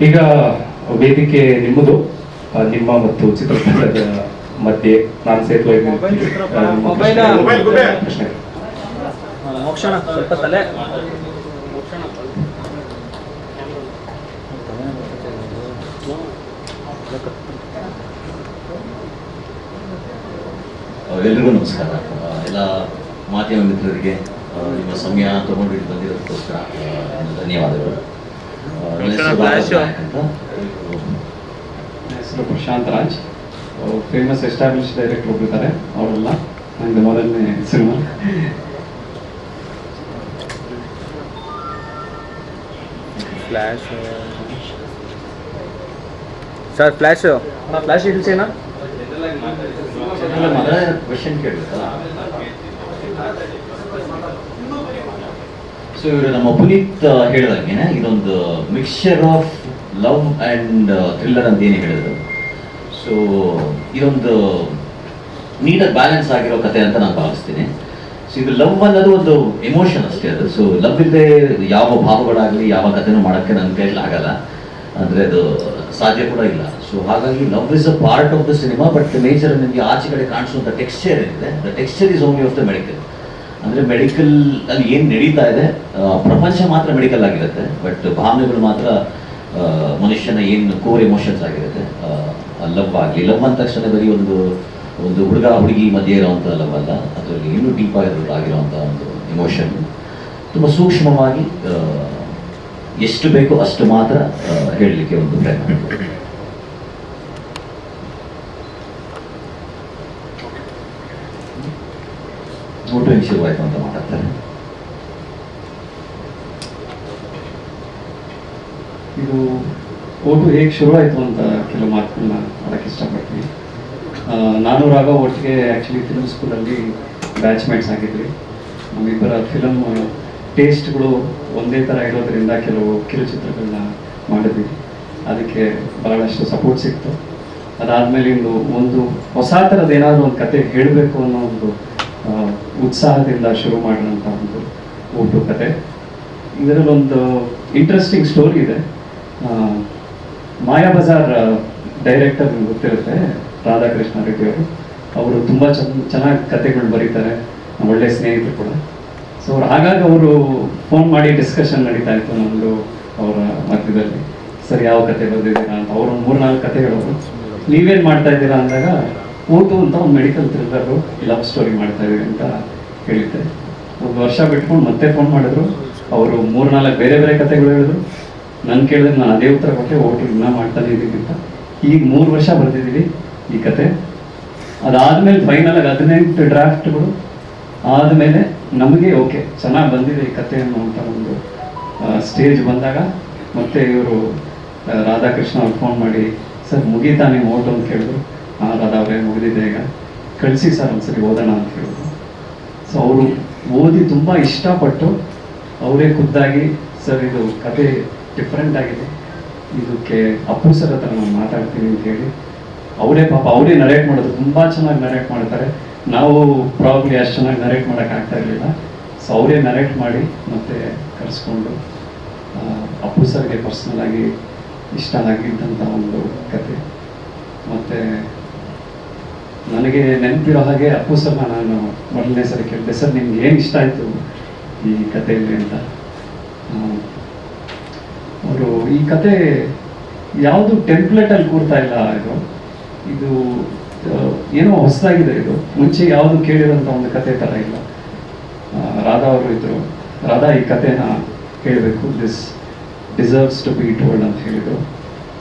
ಈಗ ವೇದಿಕೆ ನಿಮ್ಮದು, ನಿಮ್ಮ ಮತ್ತು ಚಿತ್ರತಂಡದ ಮಧ್ಯೆ ನಾನು ಸೇತುವೆ ಪ್ರಶ್ನೆ. ಮೋಕ್ಷಣ ಸ್ವಲ್ಪ ತಲೆ ಎಲ್ರಿಗೂ ನಮಸ್ಕಾರ. ಎಲ್ಲ ಮಾಧ್ಯಮ ಮಿತ್ರರಿಗೆ ನಿಮ್ಮ ಸಮಯ ತಗೊಂಡು ಇಲ್ಲಿ ಬಂದಿರೋದಕ್ಕೋಸ್ಕರ ಧನ್ಯವಾದಗಳು. ಹೆಸರು Prashanth Raj, famous establish director ಒಬ್ಬರಿದ್ದಾರೆ, ಅವರೆಲ್ಲ ನಂದು ಮೊದಲನೇ cinema. Flash sir, flash flash ಇಡ್ಸೇನಾ ಕ್ವೆಶನ್ ಕೇಳಬೇಕಲ್ಲ. ಸೊ ಇವರು ನಮ್ಮ ಪುನೀತ್ ಹೇಳಿದಂಗೆ ಇದೊಂದು mixture of love and thriller ಅಂತ ಏನು ಹೇಳಿದ್ರು. ಸೊ ಇದೊಂದು ನೀಟಾಗಿ ಬ್ಯಾಲೆನ್ಸ್ ಆಗಿರೋ ಕತೆ ಅಂತ ನಾನು ಭಾವಿಸ್ತೀನಿ. ಸೊ ಇದು ಲವ್ ಅನ್ನೋದು ಒಂದು ಎಮೋಷನ್ ಅಷ್ಟೇ ಅದು. ಸೊ ಲವ್ ಇಲ್ಲದೆ ಯಾವ ಭಾವಗಳಾಗಲಿ ಯಾವ ಕಥೆನೂ ಮಾಡೋಕ್ಕೆ ನನ್ನ ಕೈಯಲ್ಲಿ ಆಗಲ್ಲ, ಅಂದರೆ ಅದು ಸಾಧ್ಯ ಕೂಡ ಇಲ್ಲ. ಸೊ ಹಾಗಾಗಿ love is a part of the cinema, but nature ನಿಮಗೆ ಆಚೆ ಕಡೆ ಕಾಣಿಸುವಂಥ ಟೆಕ್ಸ್ಚರ್ ಏನಿದೆ, the texture is only of the medical. ಅಂದರೆ ಮೆಡಿಕಲ್ ಅಲ್ಲಿ ಏನು ನಡೀತಾ ಇದೆ, ಪ್ರಪಂಚ ಮಾತ್ರ ಮೆಡಿಕಲ್ ಆಗಿರುತ್ತೆ, ಬಟ್ ಭಾವನೆಗಳು ಮಾತ್ರ ಮನುಷ್ಯನ ಏನು ಕೋರ್ ಎಮೋಷನ್ಸ್ ಆಗಿರುತ್ತೆ. ಲವ್ ಆಗಲಿ, ಲವ್ ಅಂದ ತಕ್ಷಣ ಬರೀ ಒಂದು ಹುಡುಗ ಹುಡುಗಿ ಮಧ್ಯೆ ಇರೋವಂಥ ಲವ್ ಅಲ್ಲ, ಅದರಲ್ಲಿ ಇನ್ನೂ ಡೀಪ್ ಆಗಿರೋವಂಥ ಒಂದು ಎಮೋಷನ್. ತುಂಬ ಸೂಕ್ಷ್ಮವಾಗಿ ಎಷ್ಟು ಬೇಕೋ ಅಷ್ಟು ಮಾತ್ರ ಹೇಳಲಿಕ್ಕೆ ಒಂದು ಪ್ರಯತ್ನ. ಊಟ ಹೆಂಗೆ ಶುರುವಾಯಿತು ಅಂತ ಮಾತಾಡ್ತಾರೆ. ಇದು ಓಟು ಹೇಗೆ ಶುರುವಾಯಿತು ಅಂತ ಕೆಲವು ಮಾತುಗಳನ್ನ ಅದಕ್ಕೆ ಇಷ್ಟಪಡ್ತೀನಿ. ನಾನು ರಾಘವ್ ಒಟ್ಟಿಗೆ ಆ್ಯಕ್ಚುಲಿ ಫಿಲ್ಮ್ ಸ್ಕೂಲಲ್ಲಿ ಬ್ಯಾಚ್ಮೇಟ್ಸ್ ಆಗಿದ್ವಿ. ನಮ್ಮಿಬ್ಬರ ಫಿಲಮ್ ಟೇಸ್ಟ್ಗಳು ಒಂದೇ ಥರ ಇರೋದ್ರಿಂದ ಕೆಲವು ಕಿರುಚಿತ್ರಗಳನ್ನ ಮಾಡಿದ್ವಿ. ಅದಕ್ಕೆ ಬಹಳಷ್ಟು ಸಪೋರ್ಟ್ ಸಿಕ್ತು. ಅದಾದಮೇಲೆ ಒಂದು ಹೊಸ ಥರದ ಏನಾದರೂ ಒಂದು ಕತೆ ಹೇಳಬೇಕು ಅನ್ನೋ ಒಂದು ಉತ್ಸಾಹದಿಂದ ಶುರು ಮಾಡಿರೋಂಥ ಒಂದು ಊಟು ಕತೆ. ಇದರಲ್ಲಿ ಒಂದು ಇಂಟ್ರೆಸ್ಟಿಂಗ್ ಸ್ಟೋರಿ ಇದೆ. ಮಾಯಾಬಜಾರ್ ಡೈರೆಕ್ಟರ್ ನಿಮ್ಗೆ ಗೊತ್ತಿರುತ್ತೆ, ರಾಧಾಕೃಷ್ಣ ರೆಡ್ಡಿ ಅವರು ತುಂಬ ಚೆನ್ನಾಗಿ ಕತೆಗಳು ಬರೀತಾರೆ, ಒಳ್ಳೆ ಸ್ನೇಹಿತರು ಕೂಡ. ಸೊ ಹಾಗಾಗಿ ಅವರು ಫೋನ್ ಮಾಡಿ ಡಿಸ್ಕಷನ್ ನಡೀತಾ ಇತ್ತು ನಮ್ಮದು ಅವರ ಮಧ್ಯದಲ್ಲಿ. ಸರ್ ಯಾವ ಕತೆ ಬರೆದಿದ್ದೀರಾ ಅಂತ. ಅವರು 3-4 ಕತೆ ಹೇಳೋರು. ನೀವೇನು ಮಾಡ್ತಾ ಇದ್ದೀರಾ ಅಂದಾಗ ಊಟು ಅಂತ ಒಂದು ಮೆಡಿಕಲ್ ಥ್ರಿಲ್ಲರು ಲವ್ ಸ್ಟೋರಿ ಮಾಡ್ತಾ ಇದ್ದೀವಿ ಅಂತ ಹೇಳಿದ್ದೆ. 1 ವರ್ಷ ಬಿಟ್ಕೊಂಡು ಮತ್ತೆ ಫೋನ್ ಮಾಡಿದ್ರು. ಅವರು 3-4 ಬೇರೆ ಬೇರೆ ಕತೆಗಳು ಹೇಳಿದ್ರು. ನಾನು ಕೇಳಿದ್ರೆ ನಾನು ಅದೇ ಉತ್ತರ ಕೊಟ್ಟೆ, ಓಟು ಇನ್ನೂ ಮಾಡ್ತಾನೆ ಇದ್ದೀವಿ ಅಂತ. ಈಗ 3 ವರ್ಷ ಬರೆದಿದ್ದೀವಿ ಈ ಕತೆ. ಅದಾದಮೇಲೆ ಫೈನಲಾಗಿ 18 ಡ್ರಾಫ್ಟ್ಗಳು ಆದಮೇಲೆ ನಮಗೆ ಓಕೆ ಚೆನ್ನಾಗಿ ಬಂದಿದೆ ಈ ಕತೆ ಅನ್ನೋಂಥ ಒಂದು ಸ್ಟೇಜ್ ಬಂದಾಗ ಮತ್ತೆ ಇವರು ರಾಧಾಕೃಷ್ಣ ಅವ್ರು ಫೋನ್ ಮಾಡಿ, ಸರ್ ಮುಗೀತಾ ನೀವು ಓಟು ಅಂತ ಕೇಳಿದ್ರು. ರಾಧಾ ಅವರೇ ಮುಗಿದಿದೆ, ಈಗ ಕಳಿಸಿ ಸರ್ ಒಂದ್ಸರಿ ಓದೋಣ ಅಂತ ಹೇಳಿದ್ರು. ಸೊ ಅವರು ಓದಿ ತುಂಬ ಇಷ್ಟಪಟ್ಟು ಅವರೇ ಖುದ್ದಾಗಿ, ಸರ್ ಇದು ಕತೆ ಡಿಫ್ರೆಂಟ್ ಆಗಿದೆ, ಇದಕ್ಕೆ ಅಪ್ಪು ಸರ್ ಹತ್ರ ನಾನು ಮಾತಾಡ್ತೀನಿ ಅಂತ ಹೇಳಿ ಅವರೇ ಅವರೇ ನರೇಟ್ ಮಾಡೋದು. ತುಂಬ ಚೆನ್ನಾಗಿ ನರೇಟ್ ಮಾಡ್ತಾರೆ. ನಾವು ಪ್ರಾಬ್ಲಿ ಅಷ್ಟು ಚೆನ್ನಾಗಿ ನರೇಟ್ ಮಾಡೋಕ್ಕಾಗ್ತಾ ಇರಲಿಲ್ಲ. ಸೊ ಅವರೇ ನರೇಟ್ ಮಾಡಿ ಮತ್ತೆ ಕರೆಸ್ಕೊಂಡು ಅಪ್ಪು ಸರ್ಗೆ ಪರ್ಸ್ನಲ್ ಆಗಿ ಇಷ್ಟ ಆಗಿದ್ದಂಥ ಒಂದು ಕತೆ. ಮತ್ತು ನನಗೆ ನೆನಪಿರೋ ಹಾಗೆ ಅಪ್ಪು ಸರ್ನ ನಾನು ಮೊದಲನೇ ಸರಿ ಕೇಳಿದೆ, ಸರ್ ನಿಮ್ಗೆ ಏನು ಇಷ್ಟ ಆಯಿತು ಈ ಕಥೆಯಲ್ಲಿ ಅಂತ. ಅವರು ಈ ಕತೆ ಯಾವುದು ಟೆಂಪ್ಲೇಟಲ್ಲಿ ಕೂರ್ತಾ ಇಲ್ಲ, ಇದು ಏನೋ ಹೊಸದಾಗಿದೆ, ಇದು ಮುಂಚೆ ಯಾವುದು ಕೇಳಿರೋಂಥ ಒಂದು ಕತೆ ಥರ ಇಲ್ಲ. ರಾಧಾ ಅವರು ಇದ್ದರು, ರಾಧಾ ಈ ಕಥೆನ ಹೇಳಬೇಕು, this deserves to be told ಅಂತ ಹೇಳಿದರು.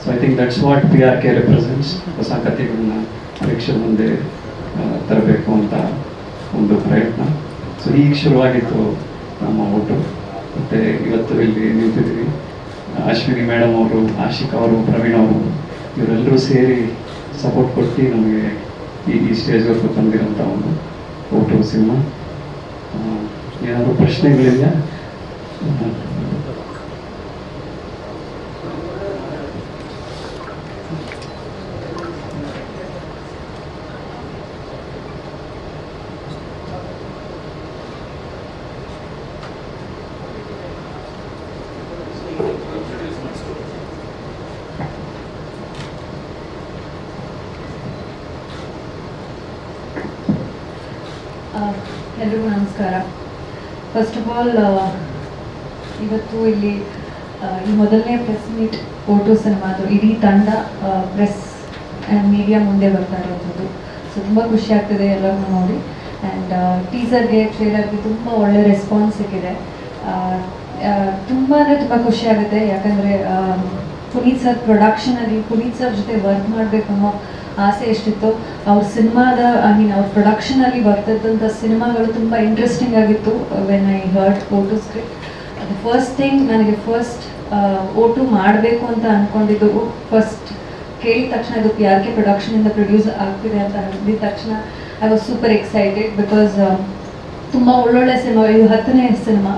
So I think that's what PRK represents. ಹೊಸ ಕಥೆಗಳನ್ನ ಪರೀಕ್ಷೆ ಮುಂದೆ ತರಬೇಕು ಅಂತ ಒಂದು ಪ್ರಯತ್ನ. ಸೊ ಈಗ ಶುರುವಾಗಿತ್ತು ನಮ್ಮ ಓಟು. ಮತ್ತು ಇವತ್ತು ಇಲ್ಲಿ ನಿಂತಿದ್ದೀವಿ. ಅಶ್ವಿನಿ ಮೇಡಮ್ ಅವರು, ಆಶಿಕ್ ಅವರು, ಪ್ರವೀಣ್ ಅವರು ಇವರೆಲ್ಲರೂ ಸೇರಿ ಸಪೋರ್ಟ್ ಕೊಟ್ಟು ನಮಗೆ ಈ ಸ್ಟೇಜ್ವರೆಗೂ ತಂದಿರೋಂಥ ಒಂದು ಓಟು ಸಿನಿಮಾ. ಏನಾದರೂ ಪ್ರಶ್ನೆಗಳಿದೆಯಾ? ಎಲ್ರಿಗೂ ನಮಸ್ಕಾರ. ಫಸ್ಟ್ ಆಫ್ ಆಲ್ ಇವತ್ತು ಇಲ್ಲಿ ಈ ಮೊದಲನೇ ಪ್ರೆಸ್ ಮೀಟ್ ಓಟೋ ಸಿನಿಮಾದು ಇಡೀ ತಂಡ ಪ್ರೆಸ್ ಆ್ಯಂಡ್ ಮೀಡಿಯಾ ಮುಂದೆ ಬರ್ತಾ ಇರೋದು. ಸೊ ತುಂಬ ಖುಷಿ ಆಗ್ತಿದೆ ಎಲ್ಲರನ್ನೂ ನೋಡಿ. ಆ್ಯಂಡ್ ಟೀಸರ್ಗೆ ಟ್ರೇಲರ್ಗೆ ತುಂಬ ಒಳ್ಳೆ ರೆಸ್ಪಾನ್ಸ್ ಸಿಕ್ಕಿದೆ. ತುಂಬ ಅಂದರೆ ತುಂಬ ಖುಷಿ ಆಗುತ್ತೆ. ಯಾಕಂದರೆ ಪುನೀತ್ ಸರ್ ಪ್ರೊಡಕ್ಷನಲ್ಲಿ ಪುನೀತ್ ಸರ್ ಜೊತೆ ವರ್ಕ್ ಮಾಡಬೇಕು ಅನ್ನೋ ಆಸೆ ಎಷ್ಟಿತ್ತು. ಅವ್ರ ಸಿನಿಮಾದ ಅವ್ರ ಪ್ರೊಡಕ್ಷನಲ್ಲಿ ಬರ್ತಿದ್ದಂಥ ಸಿನಿಮಾಗಳು ತುಂಬ ಇಂಟ್ರೆಸ್ಟಿಂಗ್ ಆಗಿತ್ತು. When I heard vote script, ಅದು ಫಸ್ಟ್ ಥಿಂಗ್ ನನಗೆ ಓಟು ಮಾಡಬೇಕು ಅಂತ ಅಂದ್ಕೊಂಡಿದ್ದು. ಫಸ್ಟ್ ಕೇಳಿದ ತಕ್ಷಣ ಇದು PRK ಪ್ರೊಡಕ್ಷನಿಂದ ಪ್ರೊಡ್ಯೂಸ್ ಆಗ್ತಿದೆ ಅಂತ ಹೇಳಿದ ತಕ್ಷಣ I was super excited. Because ತುಂಬ ಒಳ್ಳೊಳ್ಳೆ ಸಿನಿಮಾ, ಇದು 10ನೇ ಸಿನಿಮಾ,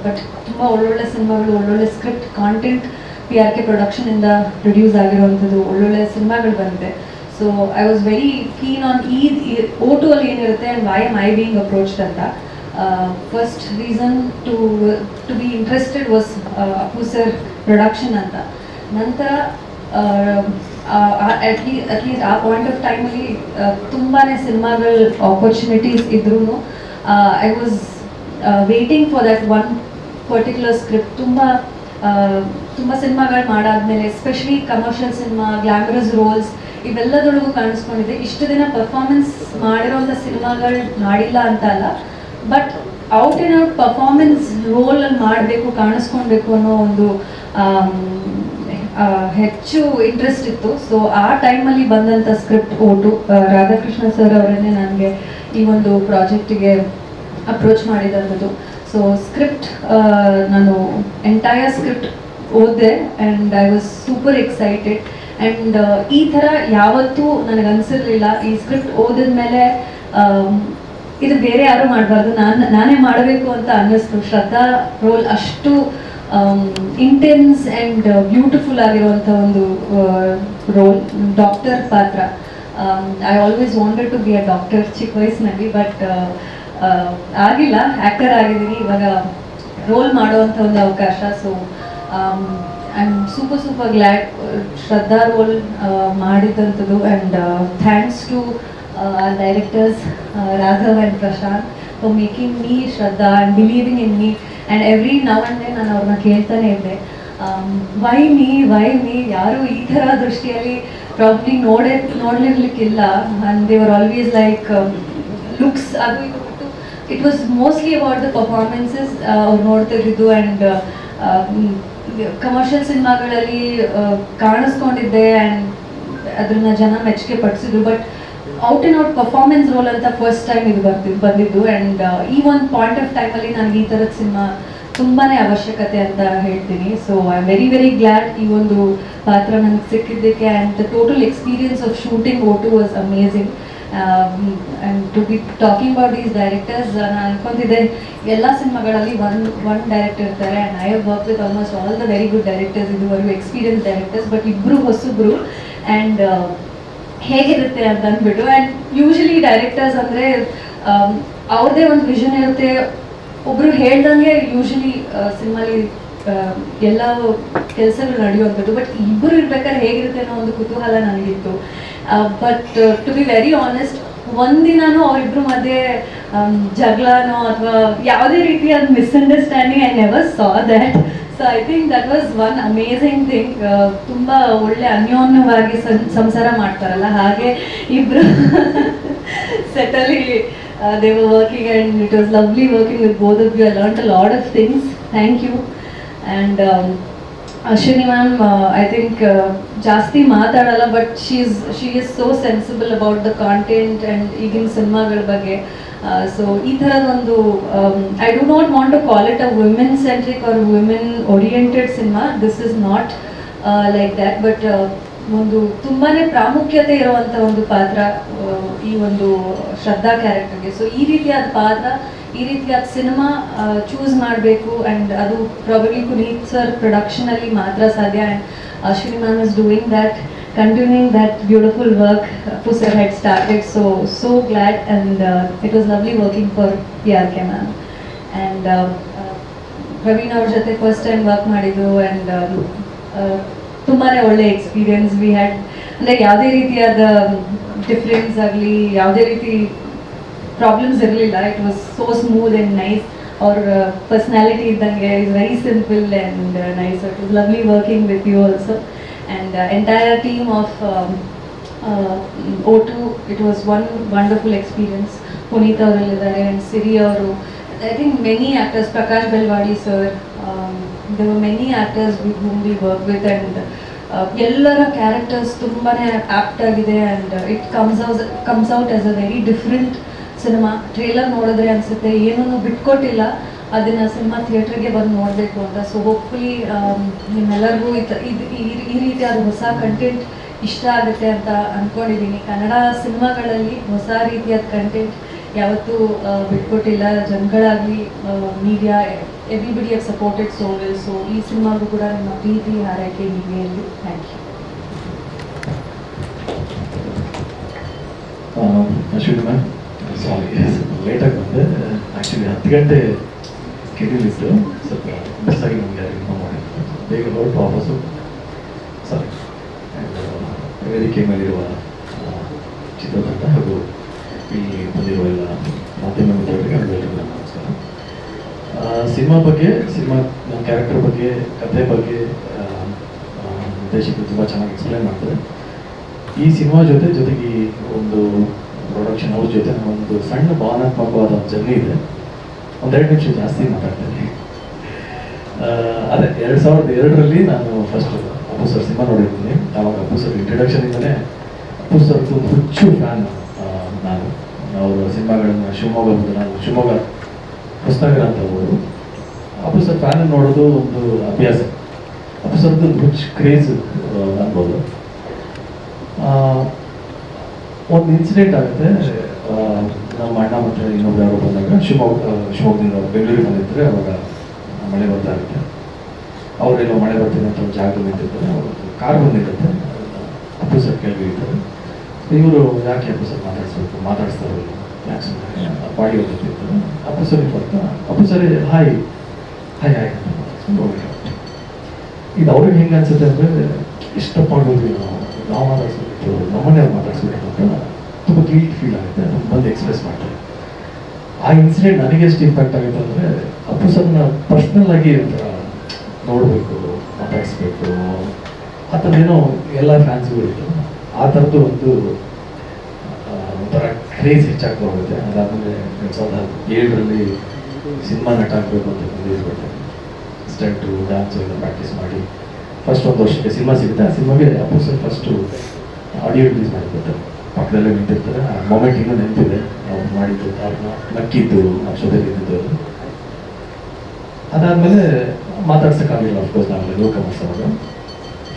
ಬಟ್ ತುಂಬ ಒಳ್ಳೊಳ್ಳೆ ಸಿನಿಮಾಗಳು, ಒಳ್ಳೊಳ್ಳೆ ಸ್ಕ್ರಿಪ್ಟ್ ಕಾಂಟೆಂಟ್ PRK ಪ್ರೊಡಕ್ಷನಿಂದ ಪ್ರೊಡ್ಯೂಸ್ ಆಗಿರುವಂಥದ್ದು ಒಳ್ಳೊಳ್ಳೆ ಸಿನಿಮಾಗಳು ಬಂದಿದೆ. So I was very keen on ಓಟು ಅಲ್ಲಿ ಏನಿರುತ್ತೆ and why am I being approached ಅಂತ. First reason to be interested was Appu sir production ಅಂತ. ನಂತರ ಅಟ್ಲೀಸ್ಟ್ ಆ ಪಾಯಿಂಟ್ ಆಫ್ ಟೈಮಲ್ಲಿ ತುಂಬಾ ಸಿನಿಮಾಗಳ ಆಪರ್ಚುನಿಟೀಸ್ ಇದ್ರೂ I was waiting for that one particular script. ತುಂಬ ಸಿನಿಮಾಗಳು ಮಾಡಾದ್ಮೇಲೆ especially commercial cinema, glamorous roles ಇವೆಲ್ಲದೊಳಗೂ ಕಾಣಿಸ್ಕೊಂಡಿದೆ. ಇಷ್ಟು ದಿನ ಪರ್ಫಾರ್ಮೆನ್ಸ್ ಮಾಡಿರೋಂಥ ಸಿನಿಮಾಗಳು ಮಾಡಿಲ್ಲ ಅಂತ ಅಲ್ಲ, but out and out performance ರೋಲಲ್ಲಿ ಮಾಡಬೇಕು, ಕಾಣಿಸ್ಕೊಳ್ಬೇಕು ಅನ್ನೋ ಒಂದು ಹೆಚ್ಚು ಇಂಟ್ರೆಸ್ಟ್ ಇತ್ತು. ಸೊ ಆ ಟೈಮಲ್ಲಿ ಬಂದಂಥ ಸ್ಕ್ರಿಪ್ಟ್ ಓಟು. ರಾಧಾಕೃಷ್ಣ ಸರ್ ಅವರನ್ನೇ ನನಗೆ ಈ ಒಂದು ಪ್ರಾಜೆಕ್ಟಿಗೆ ಅಪ್ರೋಚ್ ಮಾಡಿದಂಥದ್ದು. ಸೊ ಸ್ಕ್ರಿಪ್ಟ್ ನಾನು ಎಂಟೈರ್ ಸ್ಕ್ರಿಪ್ಟ್ ಓದಿದೆ and I was super excited. And ಈ ಥರ ಯಾವತ್ತೂ ನನಗೆ ಅನಿಸಿರ್ಲಿಲ್ಲ. ಈ ಸ್ಕ್ರಿಪ್ಟ್ ಓದಿದ ಮೇಲೆ ಇದು ಬೇರೆ ಯಾರೂ ಮಾಡಬಾರ್ದು, ನಾನೇ ಮಾಡಬೇಕು ಅಂತ ಅನ್ನಿಸ್ತು. ಶ್ರದ್ಧಾ ರೋಲ್ ಅಷ್ಟು ಇಂಟೆನ್ಸ್ ಆ್ಯಂಡ್ ಬ್ಯೂಟಿಫುಲ್ ಆಗಿರುವಂಥ ಒಂದು ರೋಲ್, ಡಾಕ್ಟರ್ ಪಾತ್ರ. I always wanted to be a doctor ಚಿಕ್ಕ ವಯಸ್ಸಿನಲ್ಲಿ, ಬಟ್ ಆಗಿಲ್ಲ, ಆ್ಯಕ್ಟರ್ ಆಗಿದ್ದೀನಿ. ಇವಾಗ ರೋಲ್ ಮಾಡುವಂಥ ಒಂದು ಅವಕಾಶ. So I am super glad Shraddha role ಮಾಡಿದಂಥದ್ದು. And thanks to directors Raghav and Prashanth for making me Shraddha and believing in me. And every now and then ನಾನು ಅವ್ರನ್ನ ಕೇಳ್ತಾನೆ ಇದ್ದೆ, ವೈ ಮೀ ಯಾರು ಈ ಥರ ದೃಷ್ಟಿಯಲ್ಲಿ ಪ್ರಾಬ್ಲಿ ನೋಡಲಿರ್ಲಿಕ್ಕಿಲ್ಲ. And they were always like looks ಅದು ಇದು ಬಿಟ್ಟು it was mostly about the performances ಅವ್ರು ನೋಡ್ತಿದ್ದು. ಆ್ಯಂಡ್ ಕಮರ್ಷಿಯಲ್ ಸಿನಿಮಾಗಳಲ್ಲಿ ಕಾಣಿಸ್ಕೊಂಡಿದ್ದೆ ಆ್ಯಂಡ್ ಅದನ್ನ ಜನ ಮೆಚ್ಚುಗೆ ಪಡಿಸಿದ್ರು. But out and out performance role ಅಂತ ಫಸ್ಟ್ ಟೈಮ್ ಇದು ಬಂದಿದ್ದು. ಆ್ಯಂಡ್ ಈ ಒಂದು ಪಾಯಿಂಟ್ ಆಫ್ ಟೈಮಲ್ಲಿ ನನಗೆ ಈ ಥರದ ಸಿನಿಮಾ ತುಂಬಾ ಅವಶ್ಯಕತೆ ಅಂತ ಹೇಳ್ತೀನಿ. So I am very glad ಈ ಒಂದು ಪಾತ್ರ ನನಗೆ ಸಿಕ್ಕಿದ್ದಕ್ಕೆ. And the total experience of shooting ಓಟು was amazing. And to be talking about these directors, ನಾನು ಅನ್ಕೊಂತಿದ್ದೆ ಎಲ್ಲ ಸಿನಿಮಾಗಳಲ್ಲಿ ಒನ್ ಡೈರೆಕ್ಟರ್ ಇರ್ತಾರೆ. And I have work with almost all the very good directors, ಇದುವರೆಗೂ ಎಕ್ಸ್ಪೀರಿಯನ್ಸ್ ಡೈರೆಕ್ಟರ್ಸ್. ಬಟ್ ಇಬ್ಬರು ಹೊಸಬ್ರು and ಹೇಗಿರುತ್ತೆ ಅಂತ ಅಂದ್ಬಿಟ್ಟು. ಆ್ಯಂಡ್ ಯೂಶಲಿ ಡೈರೆಕ್ಟರ್ಸ್ ಅಂದರೆ ಅವ್ರದ್ದೇ ಒಂದು ವಿಷನ್ ಇರುತ್ತೆ. ಒಬ್ಬರು ಹೇಳ್ದಂಗೆ ಯೂಶಲಿ ಸಿನಿಮಾಲಿ ಎಲ್ಲ ಕೆಲಸಗಳು ನಡೆಯುವಂಥದ್ದು. ಬಟ್ ಇಬ್ಬರು ಇರ್ಬೇಕಾದ್ರೆ ಹೇಗಿರುತ್ತೆ ಅನ್ನೋ ಒಂದು ಕುತೂಹಲ ನನಗಿತ್ತು. But to be very honest, ಒಂದಿನೂ ಅವರಿಬ್ಬರ ಮಧ್ಯೆ ಜಗಳನೋ ಅಥವಾ ಯಾವುದೇ ರೀತಿಯ misunderstanding I never saw that. So I think that was one amazing thing. ತುಂಬ ಒಳ್ಳೆ ಅನ್ಯೋನ್ಯವಾಗಿ ಸಂಸಾರ ಮಾಡ್ತಾರಲ್ಲ, ಹಾಗೆ ಇಬ್ಬರು ಸೆಟಲ್ಲಿ they were working and it was lovely working with both of you. I learned a lot of things. Thank you. And Ashwini ma'am, I think ಜಾಸ್ತಿ ಮಾತಾಡಲ್ಲ, but she is so sensible about the content and ಈಗಿನ ಸಿನಿಮಾಗಳ ಬಗ್ಗೆ. So ಈ ಥರದೊಂದು I do not want to call it a women centric or women oriented cinema. This is not like that, but ಒಂದು ತುಂಬಾ ಪ್ರಾಮುಖ್ಯತೆ ಇರುವಂಥ ಒಂದು ಪಾತ್ರ ಈ ಒಂದು ಶ್ರದ್ಧಾ ಕ್ಯಾರೆಕ್ಟರ್ಗೆ. ಸೊ ಈ ರೀತಿಯಾದ ಪಾತ್ರ, ಈ ರೀತಿಯಾದ ಸಿನಿಮಾ ಚೂಸ್ ಮಾಡಬೇಕು. ಆ್ಯಂಡ್ ಅದು ಪ್ರಾಬಬ್ಲಿ ಪುನೀತ್ ಸರ್ ಪ್ರೊಡಕ್ಷನಲ್ಲಿ ಮಾತ್ರ ಸಾಧ್ಯ. And Ashwini ma'am is doing that, continuing that beautiful work Appu sir had started. So glad. And it was lovely working for PRK ma'am. And Praveen ಅವ್ರ ಜೊತೆ ಫಸ್ಟ್ ಟೈಮ್ ವರ್ಕ್ ಮಾಡಿದ್ದು. And ತುಂಬಾ ಒಳ್ಳೆ experience we had. ಅಂದರೆ ಯಾವುದೇ ರೀತಿಯಾದ difference ಆಗಲಿ, ಯಾವುದೇ ರೀತಿ ಪ್ರಾಬ್ಲಮ್ಸ್ ಇರಲಿಲ್ಲ. It was so smooth and nice. ಅವ್ರ ಪರ್ಸ್ನಾಲಿಟಿ ಇದ್ದಂಗೆ is very simple and nice. It was lovely working with you also and entire team of O2. It was one wonderful experience. Puneeth ಅವರಲ್ಲಿದ್ದಾರೆ and Siri ಅವರು. I think many actors, Prakash Belwadi sir, there were many actors with whom we work with and ಎಲ್ಲರ characters ತುಂಬಾ apt ಆಗಿದೆ and it comes out as a very different cinema. Trailer ನೋಡಿದ್ರೆ ಅನಿಸುತ್ತೆ ಏನೂ ಬಿಟ್ಕೊಟ್ಟಿಲ್ಲ, ಅದನ್ನು cinema ಥಿಯೇಟ್ರಿಗೆ ಬಂದು ನೋಡಬೇಕು ಅಂತ. ಸೊ ಹೋಪ್ಫುಲಿ ನಿಮ್ಮೆಲ್ಲರಿಗೂ ಈ ರೀತಿಯಾದ ಹೊಸ ಕಂಟೆಂಟ್ ಇಷ್ಟ ಆಗುತ್ತೆ ಅಂತ ಅಂದ್ಕೊಂಡಿದ್ದೀನಿ. ಕನ್ನಡ ಸಿನಿಮಾಗಳಲ್ಲಿ ಹೊಸ ರೀತಿಯಾದ ಕಂಟೆಂಟ್ ಯಾವತ್ತೂ ಬಿಟ್ಕೊಟ್ಟಿಲ್ಲ. ಜನಗಳಾಗಲಿ media everybody have supported so well. So ಈ ಸಿನಿಮಾಗೂ ಕೂಡ ನಿಮ್ಮ ಪ್ರೀತಿ ಹಾರೈಕೆ ಹೀಗೆ ಇರಲಿ. Thank you. Ashwini ma'am, sorry ಲೇಟಾಗಿ ಬಂದೆ. ಆ್ಯಕ್ಚುಲಿ 10 ಗಂಟೆ ಸ್ಕೆಡ್ಯೂಲ್ ಇತ್ತು, ಸ್ವಲ್ಪ ಮಿಸ್ ಆಗಿ ನಮಗೆ ಇನ್ಫಾರ್ಮ್ ಮಾಡಿದ್ರು. ಬೇಗ ಹೊರಟು ವಾಪಸ್ಸು ಸಾರಿ. ಆ್ಯಂಡ್ ವೇದಿಕೆ ಮೇಲಿರುವ ಚಿತ್ರತಂಡ ಹಾಗೂ ಇಲ್ಲಿ ಬಂದಿರುವ ಎಲ್ಲ ಮಾಧ್ಯಮ ಮಿತ್ರರಿಗೆ ಎಲ್ಲರಿಗೂ ನಮಸ್ಕಾರ. ಸಿನಿಮಾ ಬಗ್ಗೆ, ನಮ್ಮ ಕ್ಯಾರೆಕ್ಟರ್ ಬಗ್ಗೆ, ಕಥೆ ಬಗ್ಗೆ ನಿರ್ದೇಶಕರು ತುಂಬ ಚೆನ್ನಾಗಿ ಎಕ್ಸ್ಪ್ಲೈನ್ ಮಾಡ್ತಾರೆ. ಈ ಸಿನಿಮಾ ಜೊತೆಗೆ ಈ ಒಂದು ಪ್ರೊಡಕ್ಷನ್ ಹೌಸ್ ಜೊತೆ ಒಂದು ಸಣ್ಣ ಭಾವನಾತ್ಮಕವಾದ ಜರ್ನಿ ಇದೆ. 2 ನಿಮಿಷ ಜಾಸ್ತಿ ಮಾತಾಡ್ತೇನೆ. ಅದೇ 2002ರಲ್ಲಿ ನಾನು ಫಸ್ಟ್ ಅಪ್ಪು ಸರ್ ಸಿನಿಮಾ ನೋಡಿದ್ದೀನಿ. ಆವಾಗ ಅಪ್ಪು ಸರ್ ಇಂಟ್ರಡಕ್ಷನಿಂದಲೇ ಅಪ್ಪು ಸರ್ದು ಒಂದು ಹುಚ್ಚು ಫ್ಯಾನ್ ನಾನು. ಅವರ ಸಿನಿಮಾಗಳನ್ನು ಶಿವಮೊಗ್ಗ ಹೊಸನಗರ ಅಂತ ಹೋಗೋದು. ಅಪ್ಪು ಸರ್ ಫ್ಯಾನ್ ನೋಡೋದು ಒಂದು ಅಭ್ಯಾಸ. ಅಪ್ಪು ಸರ್ದು ಹುಚ್ಚು ಕ್ರೇಜ್ ಅನ್ಬೋದು. ಒಂದು ಇನ್ಸಿಡೆಂಟ್ ಆಗುತ್ತೆ. ನಮ್ಮ ಅಣ್ಣ ಮತ್ತು ಇನ್ನೊಬ್ರು ಯಾರು ಬಂದಾಗ ಶಿವಮೊಗ್ಗದಿಂದ ಬೆಂಗಳೂರಿಗೆ ಬಂದಿರ್ತಾರೆ. ಅವಾಗ ಮಳೆ ಬರ್ತಾ ಇರುತ್ತೆ. ಅವರೆಲ್ಲೋ ಮಳೆ ಬರ್ತಿದೆ ಅಂತ ಒಂದು ಜಾಗದಲ್ಲಿ ನಿಂತಿರ್ತಾರೆ. ಅವರು ಕಾರ್ ಬಂದಿರುತ್ತೆ. ಅಪ್ಪು ಸರ್ ಕೇಳಿರ್ತಾರೆ, ಇವರು ಯಾಕೆ ಅಪ್ಪು ಸರ್ ಮಾತಾಡಿಸ್ತಾರೆ ಯಾಕೆ ಸುಮ್ಮನೆ ಬಾಡಿ ಹೋಗ್ತಿರ್ತಾರೆ. ಅಪ್ಪು ಸರ್ ಬರ್ತಾ Appu sir hi hi hi ಅಂತ ಹೋಗ್ಬೇಕು. ಇದು ಅವ್ರಿಗೆ ಹೆಂಗೆ ಅನ್ಸುತ್ತೆ ಅಂದರೆ, ಇಷ್ಟಪಡೋದು ನಾವು ಮಾತಾಡ್ಸ್ಬಿಟ್ಟು ನಮ್ಮನ್ನೇ ಮಾತಾಡ್ಸ್ಬಿಟ್ಟು ಅಂತ ತುಂಬ ಗಿಲ್ಟ್ ಫೀಲ್ ಆಗುತ್ತೆ. ಬಂದು ಎಕ್ಸ್ಪ್ರೆಸ್ ಮಾಡ್ತಾರೆ. ಆ ಇನ್ಸಿಡೆಂಟ್ ನನಗೆ ಎಷ್ಟು ಇಂಪ್ಯಾಕ್ಟ್ ಆಗುತ್ತೆ ಅಂದರೆ, ಅಪ್ಪು ಸರ್ನ ಪರ್ಸ್ನಲ್ ಆಗಿ ನೋಡಬೇಕು, ಮಾತಾಡಿಸ್ಬೇಕು, ಆ ಥರದ್ದೇನೋ ಎಲ್ಲ ಫ್ಯಾನ್ಸ್ಗೂ ಇತ್ತು. ಆ ಥರದ್ದು ಒಂಥರ ಕ್ರೇಜ್ ಹೆಚ್ಚಾಗ್ತಾ ಹೋಗುತ್ತೆ. ಅದಾದಮೇಲೆ 2007ರಲ್ಲಿ ಸಿನಿಮಾ ನಟ ಆಗಬೇಕು ಅಂತ ಬಂದಿರ್ಬೇಕು. ಸ್ಟಂಟು ಡ್ಯಾನ್ಸು ಎಲ್ಲ ಪ್ರಾಕ್ಟೀಸ್ ಮಾಡಿ ಫಸ್ಟ್ 1 ವರ್ಷಕ್ಕೆ ಸಿನಿಮಾ ಸಿಗುತ್ತೆ. ಆ ಸಿನಿಮಾಗೆ Appu sir first audio release ಮಾಡಿರ್ತಾರೆ. ಪಕ್ಕದಲ್ಲೇ ನಿಂತಿರ್ತಾರೆ. ಆ ಮೊಮೆಂಟ್ ಇನ್ನೂ ನೆನಪಿದೆ. ಅವ್ರು ಮಾಡಿದ್ದು, ಅವ್ರನ್ನ ನಕ್ಕಿದ್ದು, ಆ ಜೊತೆಗೆ ಇದ್ದಿದ್ದು. ಅದಾದಮೇಲೆ ಮಾತಾಡ್ಸೋಕ್ಕಾಗಲಿಲ್ಲ ಅಫ್ಕೋರ್ಸ್ ನಾವೆಲ್ಲ ಲೋಕಮಸ್ ಅವಾಗ.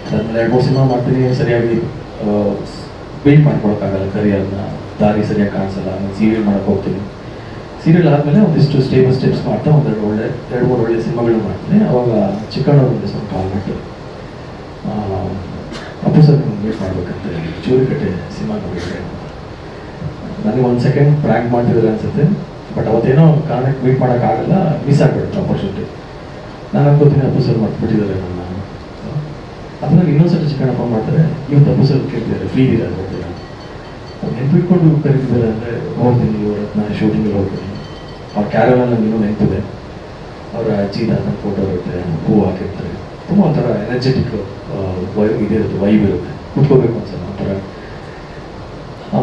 ಅದಾದಮೇಲೆ 2-3 ಸಿನಿಮಾ ಮಾಡ್ತೀನಿ, ಸರಿಯಾಗಿ ಬಿಲ್ಡ್ ಮಾಡ್ಕೊಳಕ್ಕಾಗಲ್ಲ ಕರಿಯರ್ನ, ದಾರಿ ಸರಿಯಾಗಿ ಕಾಣಿಸಲ್ಲ. ನಾನು ಸೀರಿಯಲ್ ಮಾಡೋಕ್ಕೆ ಹೋಗ್ತೀನಿ. ಸೀರಿಯಲ್ ಆದಮೇಲೆ ಒಂದಿಷ್ಟು ಸ್ಟೆಪ್ಸ್ ಮಾಡ್ತಾ 2-3 ಒಳ್ಳೆ ಸಿನಿಮಾಗಳು ಮಾಡ್ತೀನಿ. ಅವಾಗ ಚಿಕ್ಕಣ್ಣವ್ರು ಒಂದು ಸ್ವಲ್ಪ ಕಾಲ್ ಮಾಡಿ ಅಪ್ಪು ಸರ್ ಮೀಟ್ ಮಾಡ್ಬೇಕಂತ ಚೂರಿಕಟ್ಟೆ ಸಿನಿಮಾ ನೋಡಿದ್ರೆ ನನಗೆ 1 ಸೆಕೆಂಡ್ ಪ್ರ್ಯಾಂಕ್ ಮಾಡ್ತಿದ್ದಾರೆ ಅನ್ಸುತ್ತೆ. ಬಟ್ ಅವತ್ತೇನೋ ಕಾರಣಕ್ಕೆ ಮೀಟ್ ಮಾಡೋಕ್ಕಾಗಲ್ಲ, ಮಿಸ್ ಆಗಿಬಿಡುತ್ತೆ ಆಪರ್ಚುನಿಟಿ. ನಾನು ಅನ್ಕೋತೀನಿ ಅಪ್ಪು ಸರ್ ಮಾಡ್ಬಿಟ್ಟಿದ್ದಾರೆ ನನ್ನ. ಅದ್ರಲ್ಲಿ ಇನ್ನೊಂದ್ಸಲ ಚಿಕ್ಕಣ್ಣ ಫೋನ್ ಮಾಡ್ತಾರೆ, ಇವತ್ತು ಅಪ್ಪು ಸರ್ ಕೇಳ್ತಿದ್ದಾರೆ ಫ್ರೀ ಇದ್ದೀರಾ ಬರ್ತೀರಾ. ನೆನ್ಪಿಟ್ಕೊಂಡು ಕರೀತಿದ್ದಾರೆ ಅಂದರೆ ಹೋಗ್ತೀನಿ, ಇವರತ್ನ ಶೂಟಿಂಗಿಗೆ ಹೋಗ್ತೀನಿ. ಅವ್ರ ಕ್ಯಾರವಲ್ಲಿ ನನಗೆ ಇನ್ನೂ ನೆನಪಿದೆ. ಅವರ ಅಜ್ಜಿ ತಾತನ ಫೋಟೋ ಇರುತ್ತೆ, ಹೂ ಹಾಕಿರ್ತಾರೆ. ತುಂಬ ಒಂಥರ ಎನರ್ಜೆಟಿಕ್ ಇದಿರುತ್ತೆ, ವೈಬ್ ಇರುತ್ತೆ. ಕೂತ್ಕೋಬೇಕು ಅನ್ಸಲ್ಲ. ಒಂಥರ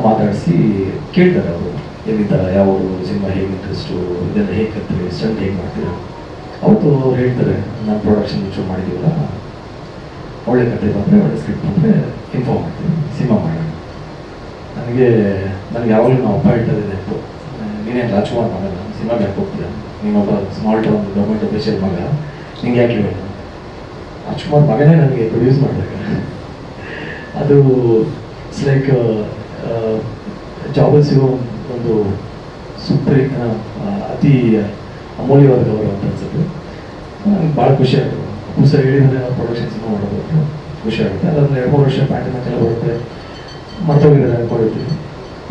ಮಾತಾಡಿಸಿ ಕೇಳ್ತಾರೆ ಅವರು, ಎಲ್ಲಿಂದ ಯಾವ ಸಿನಿಮಾ ಹೇಗೆ ಇಂಟ್ರೆಸ್ಟು, ಇದೆಲ್ಲ ಹೇಗೆ ಕತ್ತೀರಿ, ಸ್ಟಂಟ್ ಹೇಗೆ ಮಾಡ್ತೀರಾ. ಅವತ್ತು ಅವ್ರು ಹೇಳ್ತಾರೆ, ನಾನು ಪ್ರೊಡಕ್ಷನ್ ಶುರು ಮಾಡಿದ್ದೀವಲ್ಲ, ಒಳ್ಳೆ ಕತೆ ಬಂದರೆ, ಒಳ್ಳೆ ಸ್ಕ್ರಿಪ್ಟ್ ಬಂದರೆ ಇನ್ಫಾರ್ಮ್ ಮಾಡ್ತೀನಿ, ಸಿನಿಮಾ ಮಾಡೋಣ. ನನಗೆ ಯಾವಾಗಲೂ ನಾವು ಅಪ್ಪ ಹೇಳ್ತದೆ ನೆನಪು, ನೀನೇನು ರಾಜ್ಕುಮಾರ್ ಮಗನ, ಸಿನಿಮಾಗೆ ಯಾಕೆ ಹೋಗ್ತೀಯ, ನೀನೊಬ್ಬ ಸ್ಮಾಲ್ ಟೌನ್ ಗೌರ್ಮೆಂಟ್ ಅಫಿಷಿಯಲ್ ಮಗ, ನಿಂಗೆ ಯಾಕೆ ಹೇಳ. ರಾಜ್ಕುಮಾರ್ ಮಗನೇ ನನಗೆ ಪ್ರೊಡ್ಯೂಸ್ ಮಾಡಿದಾಗ ಅದು ಇಟ್ಸ್ ಲೈಕ್ ಜಾಬಲ್ಲಿ ಸಿಗೋ ಒಂದು ಅತಿ ಅಮೂಲ್ಯವಾದ ಗೌರವ ಅಂತ ಅನ್ಸುತ್ತೆ. ನನಗೆ ಭಾಳ ಖುಷಿ ಆಗುತ್ತೆ. ಅಪ್ಪು ಸರ್ ಹೇಳಿದರೆ ನಾವು ಪ್ರೊಡಕ್ಷನ್ ಸಿನಿಮಾ ಮಾಡೋದು ಖುಷಿ ಆಗುತ್ತೆ. ಅದಾದ್ಮೇಲೆ 2-3 ವರ್ಷ ಪ್ಯಾಟರ್ನ್ ಬರುತ್ತೆ, ಮರ್ತೋಗಿದ್ದಾರೆ ಅಂದ್ಕೊಂಡಿರ್ತೀವಿ.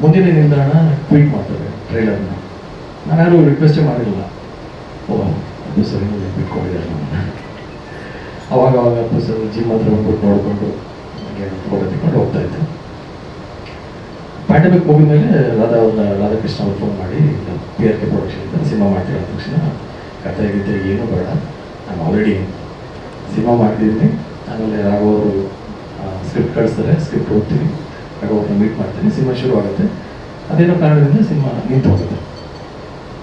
ಮುಂದಿನ ನಿಲ್ದಾಣ ಟ್ವೀಟ್ ಮಾಡ್ತಾರೆ ಟ್ರೈಲರ್ನ. ನಾನು ಯಾರು ರಿಕ್ವೆಸ್ಟೇ ಮಾಡಿರಲಿಲ್ಲ. ಅಪ್ಪು ಸರ್ ಇನ್ನೂ ಬಿಟ್ಕೊಂಡಿದ್ದಾರೆ ನಮ್ಮನ್ನ. ಅವಾಗ ಅಪ್ಪು ಸರ್ ಜಿಮ್ ಹತ್ರ ಬಂದ್ಬಿಟ್ಟು ನೋಡಿಕೊಂಡು ನನಗೆ ಫೋಟೋ ತೆಕ್ಕೊಂಡು ಹೋಗ್ತಾಯಿದ್ದೆ. ಪ್ಯಾಂಡಮಿಕ್ ಮುಗಿದ್ಮೇಲೆ ರಾಧಾಕೃಷ್ಣ ಅವ್ರು ಫೋನ್ ಮಾಡಿ PRK ಪ್ರೊಡಕ್ಷನಿಂದ ಸಿನಿಮಾ ಮಾಡ್ತೀರ ಅಂದ ತಕ್ಷಣ ಕಥೆ ಗೀತೆ ಏನೂ ಬೇಡ, ನಾನು ಆಲ್ರೆಡಿ ಸಿನಿಮಾ ಮಾಡ್ತಿದ್ದೀನಿ. ಆಮೇಲೆ ರಾಘವ್ ಅವರು ಸ್ಕ್ರಿಪ್ಟ್ ಕಳಿಸ್ತಾರೆ, ಸ್ಕ್ರಿಪ್ಟ್ ಓದ್ತೀನಿ, ರಾಘವ್ ಅವ್ರನ್ನ ಮೀಟ್ ಮಾಡ್ತೀನಿ, ಸಿನಿಮಾ ಶುರು ಆಗುತ್ತೆ. ಅದೇನೋ ಕಾರಣದಿಂದ ಸಿನಿಮಾ ನಿಂತು ಹೋಗುತ್ತೆ.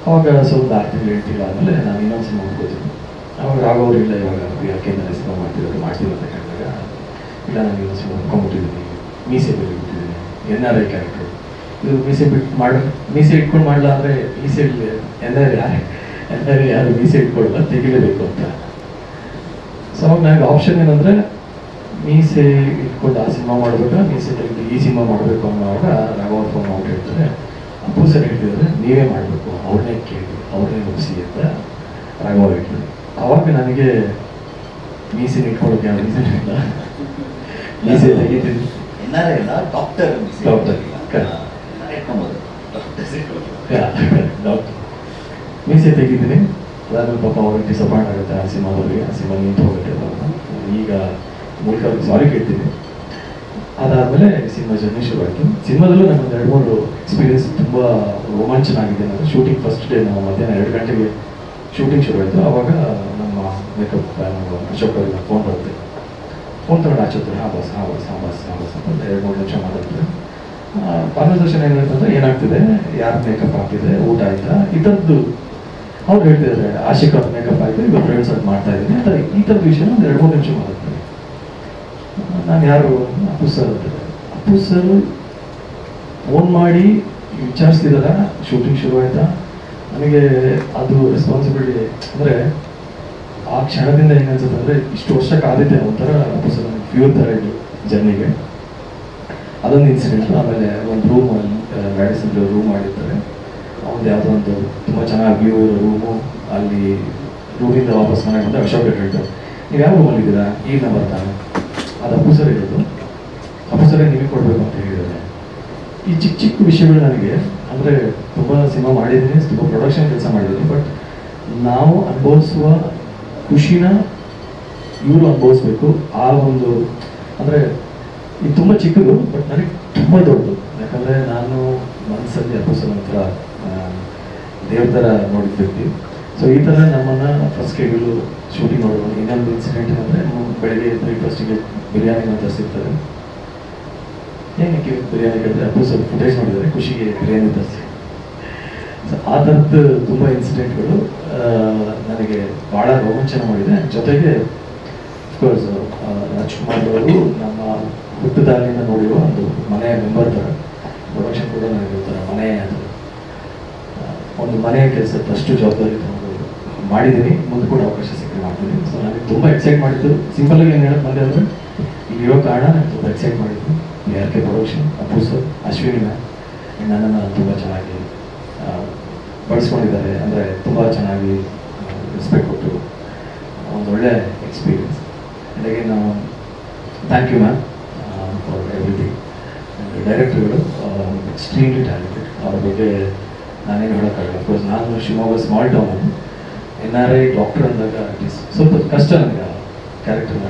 ಅವಾಗ ಸ್ವಲ್ಪ 6 ತಿಂಗಳು 8 ತಿಂಗಳು ಆದಮೇಲೆ ನಾನು ಇನ್ನೊಂದು ಸಿನಿಮಾ ಓದ್ಕೋತೀನಿ. ಅವಾಗ ರಾಘವ್ ಅವರು ಇಲ್ಲ, ಇವಾಗ PRKನಲ್ಲಿ ಸಿನಿಮಾ ಮಾಡ್ತೀವಿ ಅಂತ ಹೇಳಿದಾಗ, ಇಲ್ಲ ನಾನು ಇನ್ನೊಂದು ಸಿನಿಮಾ ಒಪ್ಕೊಂಡ್ಬಿಟ್ಟಿದ್ದೀನಿ, ಮೀಸೆ ಬೆಳಿಬಿಟ್ಟಿದ್ದೀನಿ, NRI ಕ್ಯಾರೆಕ್ಟರ್, ಇದು ಮೀಸೆ ಇಟ್ಕೊಂಡು ಮಾಡಲ್ಲ ಅಂದರೆ ಮೀಸೆ NRI ಯಾರು ಮೀಸೆ ಇಟ್ಕೊಳ್ಳಲ್ಲ, ತೆಗಿಲೇಬೇಕು ಅಂತ. ಸೊ ಅವಾಗ ನನಗೆ ಆಪ್ಷನ್ ಏನಂದರೆ ಮೀಸೆ ಇಟ್ಕೊಂಡು ಆ ಸಿನಿಮಾ ಮಾಡಬೇಕಾ, ಮೀಸೆ ತೆಗೆದು ಈ ಸಿನಿಮಾ ಮಾಡಬೇಕು ಅನ್ನೋವಾಗ ರಾಘವ್ ಫೋನ್ ಮಾಡಿ ಹೇಳ್ತಾರೆ, ಅಪ್ಪು ಸರ್ ಹೇಳ್ತಿದ್ರೆ ನೀವೇ ಮಾಡಬೇಕು, ಅವ್ರನ್ನೇ ಕೇಳಿ ಅವ್ರನ್ನೇ ಮುಗಿಸಿ ಅಂತ ರಾಘವ್ ಹೇಳ್ತಾರೆ. ಆವಾಗ ನನಗೆ ಮೀಸೆ ಇಟ್ಕೊಳ್ಳೋಕೆ ಯಾವ ರೀಸನ್ ಇಲ್ಲ, ಮೀಸೆ ತೆಗಿತೀನಿ. NRI ಅಲ್ಲ, ಡಾಕ್ಟರ್ ಡಾಕ್ಟರ್ ಮೀಸೆ ತೆಗಿದ್ದೀನಿ. ಅದಾದ್ಮೇಲೆ ಪಾಪ ಅವ್ರಿಗೆ ಡಿಸಪಾಯಿಂಟ್ ಆಗುತ್ತೆ ಆ ಸಿನಿಮಾದವ್ರಿಗೆ, ಆ ಸಿನಿಮಾ ನಿಂತು ಹೋಗುತ್ತೆ. ಈಗ ಮೂಲಕ ಅವ್ರಿಗೆ ಸಾರಿ ಕೇಳ್ತೀನಿ. ಅದಾದಮೇಲೆ ಸಿನಿಮಾ ಜರ್ನಿ ಶುರುವಾಯಿತು. ಸಿನಿಮಾದಲ್ಲೂ ನನಗೆ 2-3 ಎಕ್ಸ್ಪೀರಿಯನ್ಸ್ ತುಂಬ ರೋಮಾಂಚನ ಆಗಿದೆ. ನಾನು ಶೂಟಿಂಗ್ ಫಸ್ಟ್ ಡೇ ನಾವು ಮಧ್ಯಾಹ್ನ 2 ಗಂಟೆಗೆ ಶೂಟಿಂಗ್ ಶುರುವಾಯಿತು. ಆವಾಗ ನಮ್ಮ ಮೇಕಪ್ ಅಶೋಕ್ ಅವರಿಗೆ ಫೋನ್ ಬರುತ್ತೆ. ಫೋನ್ ತಗೊಂಡು ಆಚೋತಾರೆ, ಹಾಂ ಬಾಸ್ ಅಂತ 2-3 ನಿಮಿಷ ಮಾತಾಡ್ತಾರೆ. ಕಾನ್ವರ್ಸೇಷನ್ ಏನಾಯ್ತಂದ್ರೆ ಏನಾಗ್ತಿದೆ, ಯಾರು ಮೇಕಪ್ ಆಗ್ತಿದೆ, ಊಟ ಆಯ್ತಾ, ಈ ಥರದ್ದು ಅವ್ರು ಹೇಳ್ತಿದ್ದಾರೆ. ಆಶಿಕ್ ಅವ್ರ ಮೇಕಪ್ ಆಯಿತು, ಈಗ ಫ್ರೆಂಡ್ಸ್ ಅದು ಮಾಡ್ತಾ ಇದ್ದೀನಿ ಅಂತ ಈ ಥರದ ವಿಷಯ ಒಂದು 2-3 ನಿಮಿಷ ಮಾತಾಡ್ತಾರೆ. ನಾನು ಯಾರು, ಅಪ್ಪು ಸರ್ ಅಂತಾರೆ. ಅಪ್ಪು ಸರ್ ಫೋನ್ ಮಾಡಿ ವಿಚಾರಿಸ್ತಿದ್ದಾರ, ಶೂಟಿಂಗ್ ಶುರು ಆಯ್ತಾ. ನನಗೆ ಅದು ರೆಸ್ಪಾನ್ಸಿಬಿಲಿಟಿ ಅಂದರೆ ಆ ಕ್ಷಣದಿಂದ ಹೆಂಗೆ ಅನ್ಸುತ್ತೆ ಅಂದರೆ, ಇಷ್ಟು ವರ್ಷ ಕಾದಿದ್ದೆ ಒಂಥರ ಅಪ್ಪು ಸರ್ ಫ್ಯೂರ್ ಥರ ಇದ್ದು ಜರ್ನಿಗೆ. ಅದೊಂದು ಇನ್ಸಿಡೆಂಟ್. ಆಮೇಲೆ ಒಂದು ರೂಮಲ್ಲಿ ಮ್ಯಾಡಿಸನ್ ರೂಮ್ ಮಾಡಿರ್ತಾರೆ, ಅವ್ನು ಯಾವುದೋ ಒಂದು ತುಂಬ ಚೆನ್ನಾಗಿ ವ್ಯೂ ಇರೋ ರೂಮು. ಅಲ್ಲಿ ರೂಮಿಂದ ವಾಪಸ್ ಮನೆಗೆ ಬಂದ ಅಶೋಕ್ ಹೇಳ್ತಾರೆ, ನೀವು ಯಾವ ರೂಮಲ್ಲಿದ್ದೀರಾ, ಈಗ ಬರ್ತಾನೆ. ಅದು ಅಪ್ಪು ಸರ್ ಇರೋದು, ಅಪ್ಪು ಸರೇ ನಿಮಗೆ ಕೊಡಬೇಕು ಅಂತ ಹೇಳಿದ್ದಾರೆ. ಈ ಚಿಕ್ಕ ಚಿಕ್ಕ ವಿಷಯಗಳು ನನಗೆ ಅಂದರೆ ತುಂಬ ಸಿನಿಮಾ ಮಾಡಿದ್ದೀನಿ, ತುಂಬ ಪ್ರೊಡಕ್ಷನ್ ಕೆಲಸ ಮಾಡಿದ್ದೀನಿ, ಬಟ್ ನಾವು ಅನುಭವಿಸುವ ಖುಷಿನ ಇವರು ಅನುಭವಿಸ್ಬೇಕು. ಆ ಒಂದು ಅಂದರೆ ಇದು ತುಂಬ ಚಿಕ್ಕದು, ಬಟ್ ನನಗೆ ತುಂಬ ದೊಡ್ಡದು. ಯಾಕಂದರೆ ನಾನು ಮನಸ್ಸಲ್ಲಿ ಅಪ್ಪು ಸರ್ ಒಂಥರ ದೇವ್ರ ಥರ ನೋಡಿದ ವ್ಯಕ್ತಿ. ಸೊ ಈ ಥರ ನಮ್ಮನ್ನು ಫಸ್ಟ್ ಕೇಳಲು ಶೂಟಿಂಗ್ ಮಾಡೋದು. ಇನ್ನೊಂದು ಇನ್ಸಿಡೆಂಟ್ ಏನಂದರೆ, ಬೆಳಗ್ಗೆ ಬ್ರೇಕ್ಫಾಸ್ಟಿಗೆ ಬಿರಿಯಾನಿ ಅಂತ ಸಿಗ್ತಾರೆ. ಏನಕ್ಕೆ ಬಿರಿಯಾನಿ ಕೇಳಿದ್ರೆ ಅಪ್ಪು ಸರ್ ಫುಟೇಜ್ ನೋಡಿದ್ದಾರೆ, ಖುಷಿಗೆ ಬಿರಿಯಾನಿ ತರಿಸಿ. ಸೊ ಆ ಥರದ್ದು ತುಂಬ ಇನ್ಸಿಡೆಂಟ್ಗಳು ನನಗೆ ಭಾಳ ರೋಮಾಂಚನ ಮಾಡಿದೆ. ಜೊತೆಗೆ ಅಫ್ಕೋರ್ಸ್ ರಾಜ್ಕುಮಾರ್ ಅವರು ನಮ್ಮ ಹುಟ್ಟದಾಗಿಂದ ನೋಡಿರುವ ಒಂದು ಮನೆಯ ಮೆಂಬರ್ ಥರ. ಪ್ರೊಡಕ್ಷನ್ ಕೂಡ ನನಗೆ ಒಂಥರ ಮನೆ, ಅದು ಒಂದು ಮನೆಯ ಕೆಲಸದಷ್ಟು ಜವಾಬ್ದಾರಿ ತಗೊಂಡು ಮಾಡಿದ್ದೀನಿ. ಮುಂದೆ ಕೂಡ ಅವಕಾಶ ಸಿಕ್ಕರೆ ಮಾಡ್ತೀನಿ. ಸೊ ನನಗೆ ತುಂಬ ಎಕ್ಸೈಟ್ ಮಾಡಿದ್ದು. ಸಿಂಪಲಾಗಿ ಏನು ಹೇಳಕ್ಕೆ ಬಂದೆ ಅಂದರೆ, ಇಲ್ಲಿರೋ ಕಾರಣ ನನಗೆ ತುಂಬ ಎಕ್ಸೈಟ್ ಮಾಡಿದ್ದು PRK production, Appu sir, Ashwini ma'am ನನ್ನನ್ನು ತುಂಬ ಚೆನ್ನಾಗಿ ಬಳಸ್ಕೊಂಡಿದ್ದಾರೆ. ಅಂದರೆ ತುಂಬ ಚೆನ್ನಾಗಿ ರೆಸ್ಪೆಕ್ಟ್ ಕೊಟ್ಟು ಒಂದು ಒಳ್ಳೆ ಎಕ್ಸ್ಪೀರಿಯನ್ಸ್. ಹಾಗೆ ನಾವು thank you ma'am for everything. ಡೈರೆಕ್ಟರ್ಗಳು ಎಕ್ಸ್ಟ್ರೀಮ್ಲಿ ಟ್ಯಾಲೆಂಟೆಡ್. ಅವ್ರ ಬಗ್ಗೆ ನಾನೇನು ಹೇಳೋಕ್ಕಾಗಲ್ಲ. ಅಫ್ಕೋರ್ಸ್ ನಾನು Shivamogga small town, NRI doctor ಅಂದಾಗ ಸ್ವಲ್ಪ ಕಷ್ಟ ನನಗೆ ಆ ಕ್ಯಾರೆಕ್ಟರ್ನ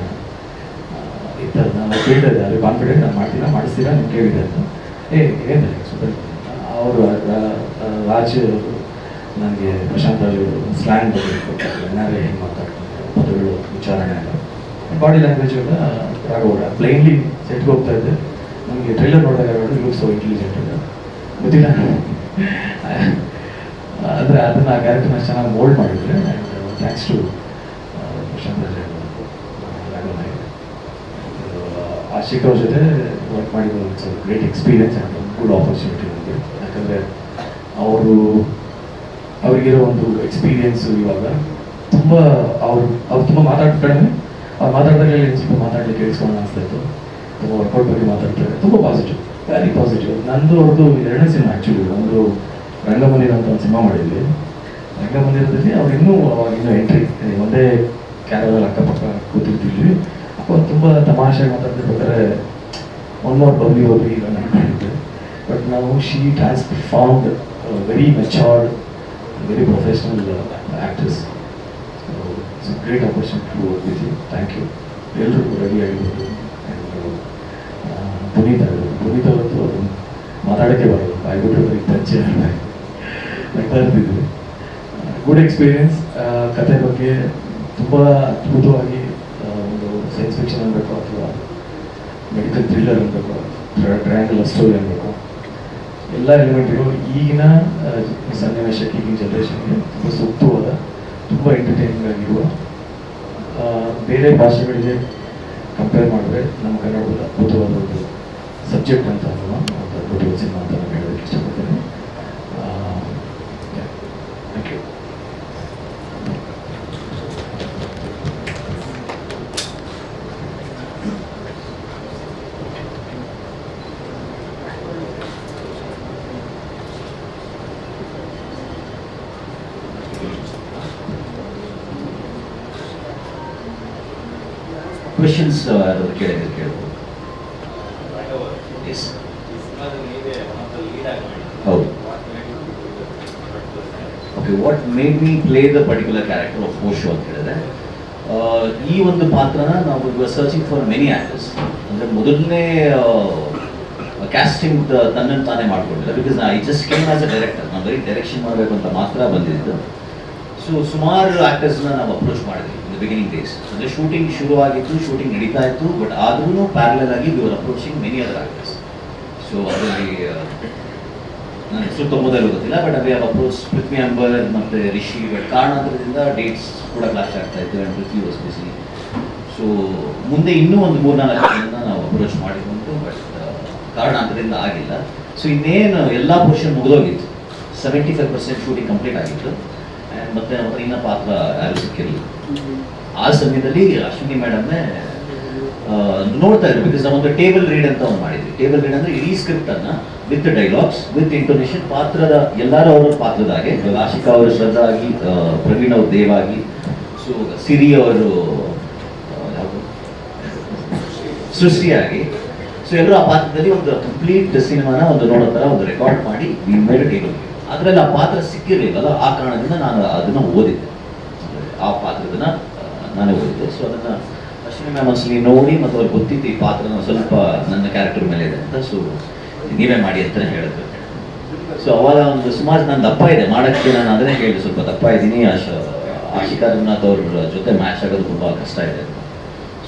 ಇತ್ತು. ನಾನು ಕೇಳಿದೆ, ಅಲ್ಲಿ ಕಾನ್ಫಿಡೆಂಟ್ ನಾನು ಮಾಡಿಸ್ತೀರಾ ನೀವು ಕೇಳಿದೆ ಅಂತ. ಏನು ಸೂಪರ್. ಅವರು ರಾಜ್ ನನಗೆ ಪ್ರಶಾಂತ್ ರಾಜ್ ಸ್ಲ್ಯಾಂಗ್ ಬಗ್ಗೆ NRI ಹೆಂಗೆ ಮಾತಾಡ್ತಾರೆ, ಪದಗಳು ಉಚ್ಚಾರಣೆ ಎಲ್ಲ, ಬಾಡಿ ಲ್ಯಾಂಗ್ವೇಜ್ ಎಲ್ಲ ರಾಘವರ ಪ್ಲೈನ್ಲಿ ಸೆಟ್ಗೆ ಹೋಗ್ತಾ ಇದ್ದೆ. ನನಗೆ ಟ್ರೈಲರ್ ನೋಡಿದಾಗ ಅವರು ಲುಕ್ ಸೊ ಇಂಟೆಲಿಜೆಂಟ್ ಅಂತ ಗೊತ್ತಿಲ್ಲ. ಅಂದರೆ ಅದನ್ನು ಆ ಕ್ಯಾರೆಕ್ಟರ್ನ ಚೆನ್ನಾಗಿ ಮೋಲ್ಡ್ ಮಾಡಿದರೆ. And thanks to Prashanth Raj Raghav Nayak. Ashik ಅವ್ರ ಜೊತೆ ವರ್ಕ್ ಮಾಡಿದ್ದು it's great experience and good opportunity ನನಗೆ. ಯಾಕಂದರೆ ಅವರಿಗಿರೋ ಒಂದು ಎಕ್ಸ್ಪೀರಿಯನ್ಸು ಇವಾಗ ತುಂಬ ಅವ್ರು ತುಂಬ ಮಾತಾಡ್ತಾ ಕಡಿಮೆ. ಅವ್ರು ಮಾತಾಡಿದಾಗ ಸ್ವಲ್ಪ ಮಾತಾಡಲಿಕ್ಕೆ ಕೇಳಿಸ್ಕೊಂಡು ಅನಿಸ್ತಾಯಿತ್ತು. ತುಂಬ ವರ್ಕೌಟ್ ಬಗ್ಗೆ ಮಾತಾಡ್ತಾರೆ, ತುಂಬ ಪಾಸಿಟಿವ್, ವೆರಿ ಪಾಸಿಟಿವ್. ನಂದು ಅವ್ರದ್ದು 2ನೇ ಸಿನಿಮಾ ಆ್ಯಕ್ಚುಲಿ. ಒಂದು ರಂಗಮಂದಿರ ಅಂತ ಒಂದು ಸಿನಿಮಾ ಮಾಡಿದ್ವಿ. ರಂಗಮಂದಿರದಲ್ಲಿ ಅವ್ರು ಇನ್ನೂ ಎಂಟ್ರಿ ಒಂದೇ ಕ್ಯಾರಲ್ಲಿ ಅಕ್ಕಪಕ್ಕ ಕೂತಿರ್ತಿದ್ವಿ. ಅವ್ರು ತುಂಬ ತಮಾಷೆ ಮಾತಾಡ್ತಿರ್ಬೇಕಾದ್ರೆ ಒನ್ ಮೋರ್ ಬಬ್ಲಿ ಈಗ ನಾನು ಮಾಡಿದ್ದೆ. ಬಟ್ ನಾವು she transformed very matured, very professional actors. It's a great opportunity to work with you. Thank you. ಎಲ್ಲರೂ ರೆಡಿ ಆಗಿರ್ಬೋದು. ಪುನೀತ್ ಅವರದ್ದು ಮಾತಾಡೇ ಪರಿಚಯ ನಗ್ತಾ ಇರ್ತಿದ್ವಿ. Good experience. ಕತೆ ಬಗ್ಗೆ ತುಂಬ ಅದ್ಭುತವಾಗಿ ಒಂದು ಸೈನ್ಸ್ ಫಿಕ್ಷನ್ ಅನ್ಬೇಕು ಅಥವಾ ಮೆಡಿಕಲ್ ಥ್ರಿಲ್ಲರ್ ಅನ್ಬೇಕು, ಟ್ರಯಾಂಗಲ್ ಸ್ಟೋರಿ ಅನ್ಬೇಕು, ಎಲ್ಲ ಎಲಿಮೆಂಟ್ಗಳು ಈಗಿನ ಸನ್ನಿವೇಶಕ್ಕೆ, ಈಗಿನ ಜನ್ರೇಷನ್ಗೆ ತುಂಬ ಸೂಕ್ತವಾದ, ತುಂಬ ಎಂಟರ್ಟೈನಿಂಗ್ ಆಗಿರುವ, ಬೇರೆ ಭಾಷೆಗಳಿಗೆ ಕಂಪೇರ್ ಮಾಡಿದ್ರೆ ನಮ್ಮ ಕನ್ನಡದ ಅದ್ಭುತವಾದ ಒಂದು ಸಬ್ಜೆಕ್ಟ್ ಅಂತ ಅನ್ನೋ ಒಂದು ಅದ್ಭುತವಾದ ಸಿನಿಮಾ ಅಂತ ನಾನು ಹೇಳೋದಕ್ಕೆ ಇಷ್ಟಪಡ್ತೇನೆ. Thank you. ಕ್ವೆಶನ್ಸ್ ಯಾರಾದ್ರು ಕೇಳಿದ್ರೆ ಕೇಳ್ಬೋದು. ಎಸ್, ಹೌದು. Okay, what made me play the particular character of Osho ಅಂತ ಹೇಳಿದ್ರೆ, ಈ ಒಂದು ಪಾತ್ರನ ನಾವು ಸರ್ಚಿಂಗ್ ಫಾರ್ ಮೆನಿ ಆಕ್ಟರ್ಸ್. ಅಂದರೆ ಮೊದಲನೇ ಕ್ಯಾಸ್ಟಿಂಗ್ ತನ್ನನ್ನು ತಾನೇ ಮಾಡ್ಕೊಂಡಿಲ್ಲ. Because I just came as a director, ನಾನು ಬರೀ ಡೈರೆಕ್ಷನ್ ಮಾಡಬೇಕು ಅಂತ ಮಾತ್ರ ಬಂದಿದ್ದು. ಸೊ ಸುಮಾರು ಆ್ಯಕ್ಟರ್ಸ್ನ ನಾವು ಅಪ್ರೋಚ್ ಮಾಡಿದ್ವಿ ಇನ್ ದ ಬಿಗಿನಿಂಗ್ ಡೇಸ್. ಅಂದರೆ ಶೂಟಿಂಗ್ ಶುರುವಾಗಿತ್ತು, ಶೂಟಿಂಗ್ ನಡೀತಾ ಇತ್ತು, ಬಟ್ ಆದ್ರೂ ಪ್ಯಾರಲಲ್ ಆಗಿ we are approaching many other actors. So ಅದರಲ್ಲಿ ನನ್ನ ಹೆಸರು ತೊಂಬತ್ತೈದು ಗೊತ್ತಿಲ್ಲ, ಬಟ್ ಅದೇ ಅಪ್ರೋಚ್ ಪೃಥ್ವಿ ಅಂಬರ್ ಮತ್ತು ರಿಷಿ. ಬಟ್ ಕಾರಣಾಂತರದಿಂದ ಡೇಟ್ಸ್ ಕೂಡ ಕ್ಲಾಶ್ ಆಗ್ತಾ ಇತ್ತು and Prithvi was busy. So ಮುಂದೆ ಇನ್ನೂ ಒಂದು 3-4 ಜನನ ನಾವು ಅಪ್ರೋಚ್ ಮಾಡಿಕೊಂಡು, ಬಟ್ ಕಾರಣಾಂತರದಿಂದ ಆಗಿಲ್ಲ. ಸೊ ಇನ್ನೇನು ಎಲ್ಲ ಪೋರ್ಷನ್ ಮುಗಿದೋಗಿತ್ತು, 75% ಶೂಟಿಂಗ್ ಕಂಪ್ಲೀಟ್ ಆಗಿತ್ತು. ಆ್ಯಂಡ್ ಮತ್ತೆ ನಮ್ಮ ಹತ್ರ ಇನ್ನೂ ಪಾತ್ರ ಯಾರು ಸಿಕ್ಕಿರಲಿಲ್ಲ. ಆ ಸಮಯದಲ್ಲಿ ಅಶ್ವಿನಿ ಮೇಡಮ್ನೇ ನೋಡ್ತಾ ಇದ್ರು. ಬಿಕಾಸ್ ನಾವೊಂದು ಟೇಬಲ್ ರೀಡ್ ಅಂತ ಒಂದು ಮಾಡಿದ್ವಿ. ಟೇಬಲ್ ರೀಡ್ ಅಂದರೆ ಇಡೀ ಸ್ಕ್ರಿಪ್ಟನ್ನು ವಿತ್ ಡೈಲಾಗ್ಸ್, ವಿತ್ ಇಂಟೋನೇಷನ್, ಪಾತ್ರದ ಎಲ್ಲರೂ ಅವರ ಪಾತ್ರದ ಹಾಗೆ, ಆಶಿಕಾ ಅವರು ಶ್ರದ್ಧಾ ಆಗಿ, ಪ್ರವೀಣ್ ಅವರು ದೇವಾಗಿ, ಸೊ ಸಿರಿ ಅವರು ಯಾವುದು ಸೃಷ್ಟಿಯಾಗಿ, ಸೊ ಎಲ್ಲರೂ ಆ ಪಾತ್ರದಲ್ಲಿ ಒಂದು ಕಂಪ್ಲೀಟ್ ಸಿನಿಮಾನ ಒಂದು ನೋಡೋ ಥರ ಒಂದು ರೆಕಾರ್ಡ್ ಮಾಡಿ ವಿ ಮೇಡ್ ಟೇಬಲ್. ಅದರಲ್ಲಿ ಆ ಪಾತ್ರ ಸಿಕ್ಕಿರಲಿಲ್ಲಲ್ಲ, ಆ ಕಾರಣದಿಂದ ನಾನು ಅದನ್ನು ಓದಿದ್ದೆ, ಆ ಪಾತ್ರದನ್ನ ನಾನೇ ಓದಿದ್ದೆ. ಸೊ ಅದನ್ನು ಅಶ್ವಿನಿ ಮ್ಯಾಮ್ ಒಂದ್ಸಲಿ ನೋಡಿ, ಮತ್ತು ಅವ್ರಿಗೆ ಗೊತ್ತಿತ್ತು ಈ ಪಾತ್ರನ ಸ್ವಲ್ಪ ನನ್ನ ಕ್ಯಾರೆಕ್ಟರ್ ಮೇಲೆ ಇದೆ ಅಂತ. ಸೊ ನೀವೇ ಮಾಡಿ ಅಂತಲೇ ಹೇಳಿದ್ರು. ಸೊ ಅವಾಗ ಒಂದು ಸುಮಾರು ನಾನು ದಪ್ಪ ಇದೆ ಮಾಡೋಕ್ಕೆ, ನಾನು ಅದನ್ನೇ ಹೇಳಿದೆ, ಸ್ವಲ್ಪ ದಪ್ಪ ಇದ್ದೀನಿ, ಆಶಿಕಾ ರಂಗನಾಥ್ ಅವ್ರ ಜೊತೆ ಮ್ಯಾಚ್ ಆಗೋದು ತುಂಬ ಕಷ್ಟ ಇದೆ.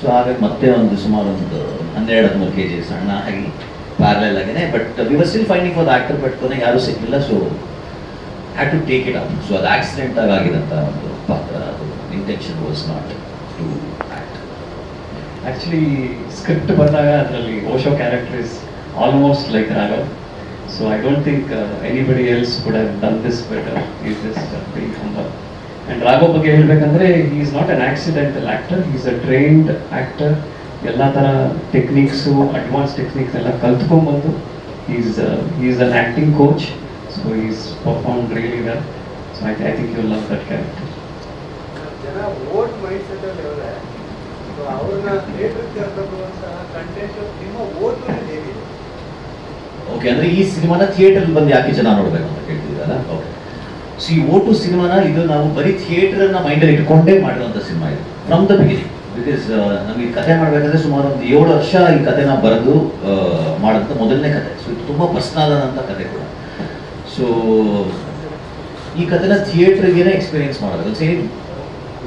ಸೊ ಹಾಗಾಗಿ ಮತ್ತೆ ಒಂದು ಸುಮಾರು ಒಂದು 12-13 kg ಸಣ್ಣ ಆಗಿ ಪ್ಯಾರಲಲ್ ಆಗೇನೆ. But we were still finding for the actor, but ಕೊನೆಗೆ ಯಾರೂ ಸಿಕ್ಕಿಲ್ಲ. So had to take it up. So ಅದು ಆಕ್ಸಿಡೆಂಟ್ ಆಗಿದಂಥ ಒಂದು ಪಾತ್ರ, ಅದು intention was not to act. Actually script ಬಂದಾಗ ಅದರಲ್ಲಿ Osho character is almost like Raghav. So I don't think anybody else could have done this better. Is just very humble. And Raghav ಬಗ್ಗೆ ಹೇಳಬೇಕಂದ್ರೆ he is not an accidental actor, he is a trained actor. ಎಲ್ಲ ಥರ techniques, advance techniques ಎಲ್ಲ ಕಲ್ತ್ಕೊಂಡ್ಬಂದು is an acting coach. So is performed really well. So I think you love that character. ಜನ vote ಮೈಂಡ್ಸೆಟ್ಟಲ್ಲಿ ಇದ್ದಾರೆ. So ಅವ್ರನ್ನ theatre ಕರ್ಕೊಂಡು content ನಿಮ್ಮ ವೋಟ್ ಹೇಗಿದೆ? ಓಕೆ, ಅಂದರೆ ಈ ಸಿನಿಮಾನ ಥಿಯೇಟರ್ ಬಂದು ಯಾಕೆ ಜನ ನೋಡಬೇಕು ಅಂತ ಕೇಳ್ತಿದ್ದೀರಲ್ಲ. ಓಕೆ, ಸೊ ಈ ಓಟು ಸಿನಿಮಾನ ಇದು ನಾವು ಬರೀ ಥಿಯೇಟರನ್ನ ಮೈಂಡಲ್ಲಿ ಇಟ್ಕೊಂಡೇ ಮಾಡಿರುವಂಥ ಸಿನಿಮಾ ಇದು ಫ್ರಮ್ ದ ಬಿಗಿನಿಂಗ್. ಬಿಕಾಸ್ ನಮಗೆ ಕತೆ ಮಾಡಬೇಕಾದ್ರೆ ಸುಮಾರು ಒಂದು 7 ವರ್ಷ ಈ ಕತೆನ ಬರೆದು ಮಾಡೋಂಥ ಮೊದಲನೇ ಕತೆ. ಸೊ ಇದು ತುಂಬ ಪರ್ಸ್ನಲ್ ಆದಂಥ ಕತೆ ಕೂಡ. ಸೊ ಈ ಕತೆನ ಥಿಯೇಟ್ರಿಗೇನೆ ಎಕ್ಸ್ಪೀರಿಯನ್ಸ್ ಮಾಡೋದು ಸೇರಿ.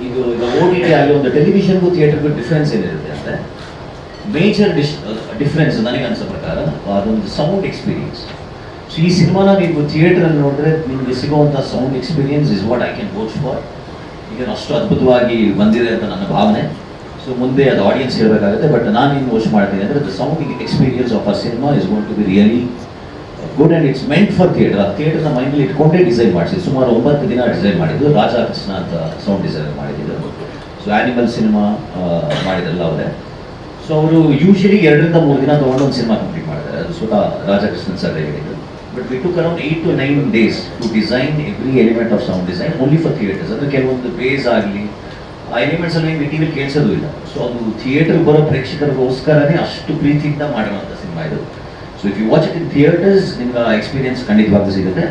ಇದು ಈಗ OTT ಆಗಲಿ ಒಂದು ಟೆಲಿವಿಷನ್ಗೂ ಥಿಯೇಟರ್ಗೂ ಡಿಫ್ರೆನ್ಸ್ ಏನಿರುತ್ತೆ ಅಂದರೆ, ಮೇಜರ್ ಡಿಫ್ರೆನ್ಸ್ ನನಗೆ ಅನ್ಸೋ ಪ್ರಕಾರ ಅದೊಂದು ಸೌಂಡ್ ಎಕ್ಸ್ಪೀರಿಯನ್ಸ್. ಸೊ ಈ ಸಿನಿಮಾನ ನೀವು ಥಿಯೇಟ್ರಲ್ಲಿ ನೋಡಿದ್ರೆ ನಿಮಗೆ ಸಿಗುವಂಥ sound experience is what I can vouch for. ಈಗ ಅಷ್ಟು ಅದ್ಭುತವಾಗಿ ಬಂದಿದೆ ಅಂತ ನನ್ನ ಭಾವನೆ. ಸೊ ಮುಂದೆ ಅದು ಆಡಿಯನ್ಸ್ ಹೇಳಬೇಕಾಗುತ್ತೆ. ಬಟ್ ನಾನು ಏನು ವೋಚ್ ಮಾಡ್ತೀನಿ ಅಂದರೆ the sound experience of a cinema is going to be really good and it's meant for theatre. ಆ ಥಿಯೇಟರ್ನ ಮೈಂಡಲ್ಲಿ ಇಟ್ಕೊಂಡೇ ಡಿಸೈನ್ ಮಾಡಿಸಿ. ಸುಮಾರು 9 ದಿನ ಡಿಸೈನ್ ಮಾಡಿದ್ದು. ರಾಜಾ ಕೃಷ್ಣ ಅಂತ ಸೌಂಡ್ ಡಿಸೈನ್ ಮಾಡಿದ್ದು. ಸೊ ಆ್ಯನಿಮಲ್ ಸಿನಿಮಾ ಮಾಡಿದ್ರಲ್ಲ ಅವರೇ. ಸೊ ಅವರು ಯೂಶಲಿ 2-3 ದಿನ ತೊಗೊಂಡು ಒಂದು ಸಿನಿಮಾ ಕಂಪ್ಲೀಟ್ ಮಾಡಿದ್ದಾರೆ. ಅದು ಸ್ವತಃ ರಾಜಕೃಷ್ಣನ್ ಸರ್ ಹೇಳಿದ್ದು. But we took around 8 to 9 days to design every element of sound design only for theatres. ಅಂದರೆ ಕೆಲವೊಂದು ಬೇಸ್ ಆಗಲಿ ಆ ಎಲಿಮೆಂಟ್ಸ್ ಅಲ್ಲಿ ಟಿವಿಲಿ ಕೇಳಿಸೋದು ಇಲ್ಲ. ಸೊ ಅದು ಥಿಯೇಟರ್ ಬರೋ ಪ್ರೇಕ್ಷಕರಿಗೋಸ್ಕರನೇ ಅಷ್ಟು ಪ್ರೀತಿಯಿಂದ ಮಾಡಿರುವಂಥ ಸಿನಿಮಾ ಇದು. So if you watch it in theatres ನಿಮ್ಗೆ ಆ ಎಕ್ಸ್ಪೀರಿಯನ್ಸ್ ಖಂಡಿತವಾಗ್ಲೂ ಸಿಗುತ್ತೆ.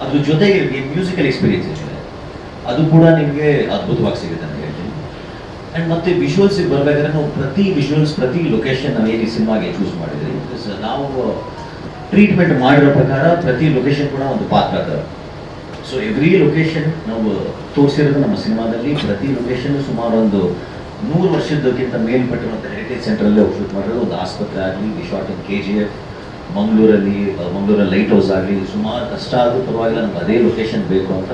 ಅದ್ರ ಜೊತೆಗೆ ಮ್ಯೂಸಿಕಲ್ ಎಕ್ಸ್ಪೀರಿಯನ್ಸ್ ಇದೆ, ಅದು ಕೂಡ ನಿಮಗೆ ಅದ್ಭುತವಾಗಿ ಸಿಗುತ್ತೆ ಅಂತ ಹೇಳ್ತೀನಿ. ಆ್ಯಂಡ್ ಮತ್ತೆ ವಿಜುವಲ್ಸಿಗೆ ಬರಬೇಕಾದ್ರೆ ನಾವು ಪ್ರತಿ ವಿಜುವಲ್ಸ್, ಪ್ರತಿ ಲೊಕೇಶನ್ ನಾವು ಏನು ಈ ಸಿನಿಮಾಗೆ ಚೂಸ್ ಮಾಡಿದ್ವಿ. ಬಿಕಾಸ್ ನಾವು ಟ್ರೀಟ್ಮೆಂಟ್ ಮಾಡಿರೋ ಪ್ರಕಾರ ಪ್ರತಿ ಲೊಕೇಶನ್ ಕೂಡ ಒಂದು ಪಾತ್ರ ಅದ. ಸೊ ಎವ್ರಿ ಲೊಕೇಶನ್ ನಾವು ತೋರಿಸಿರೋದು ನಮ್ಮ ಸಿನಿಮಾದಲ್ಲಿ. ಪ್ರತಿ ಲೊಕೇಶನ್ ಸುಮಾರು ಒಂದು 100 ವರ್ಷದಕ್ಕಿಂತ ಮೇಲ್ಪಟ್ಟಿರುವಂಥ ಹೆರಿಟೇಜ್ ಸೆಂಟ್ರಲ್ಲೇ ಶೂಟ್ ಮಾಡಿರೋದು. ಒಂದು ಆಸ್ಪತ್ರೆ ಆಗಲಿ, ವಿ ಶಾಟ್ ಇನ್ KGF, ಮಂಗಳೂರಲ್ಲಿ ಲೈಟ್ ಹೌಸ್ ಆಗಲಿ, ಸುಮಾರು ಕಷ್ಟ ಆದರೂ ಪರವಾಗಿಲ್ಲ ನಮ್ಗೆ ಅದೇ ಲೊಕೇಶನ್ ಬೇಕು ಅಂತ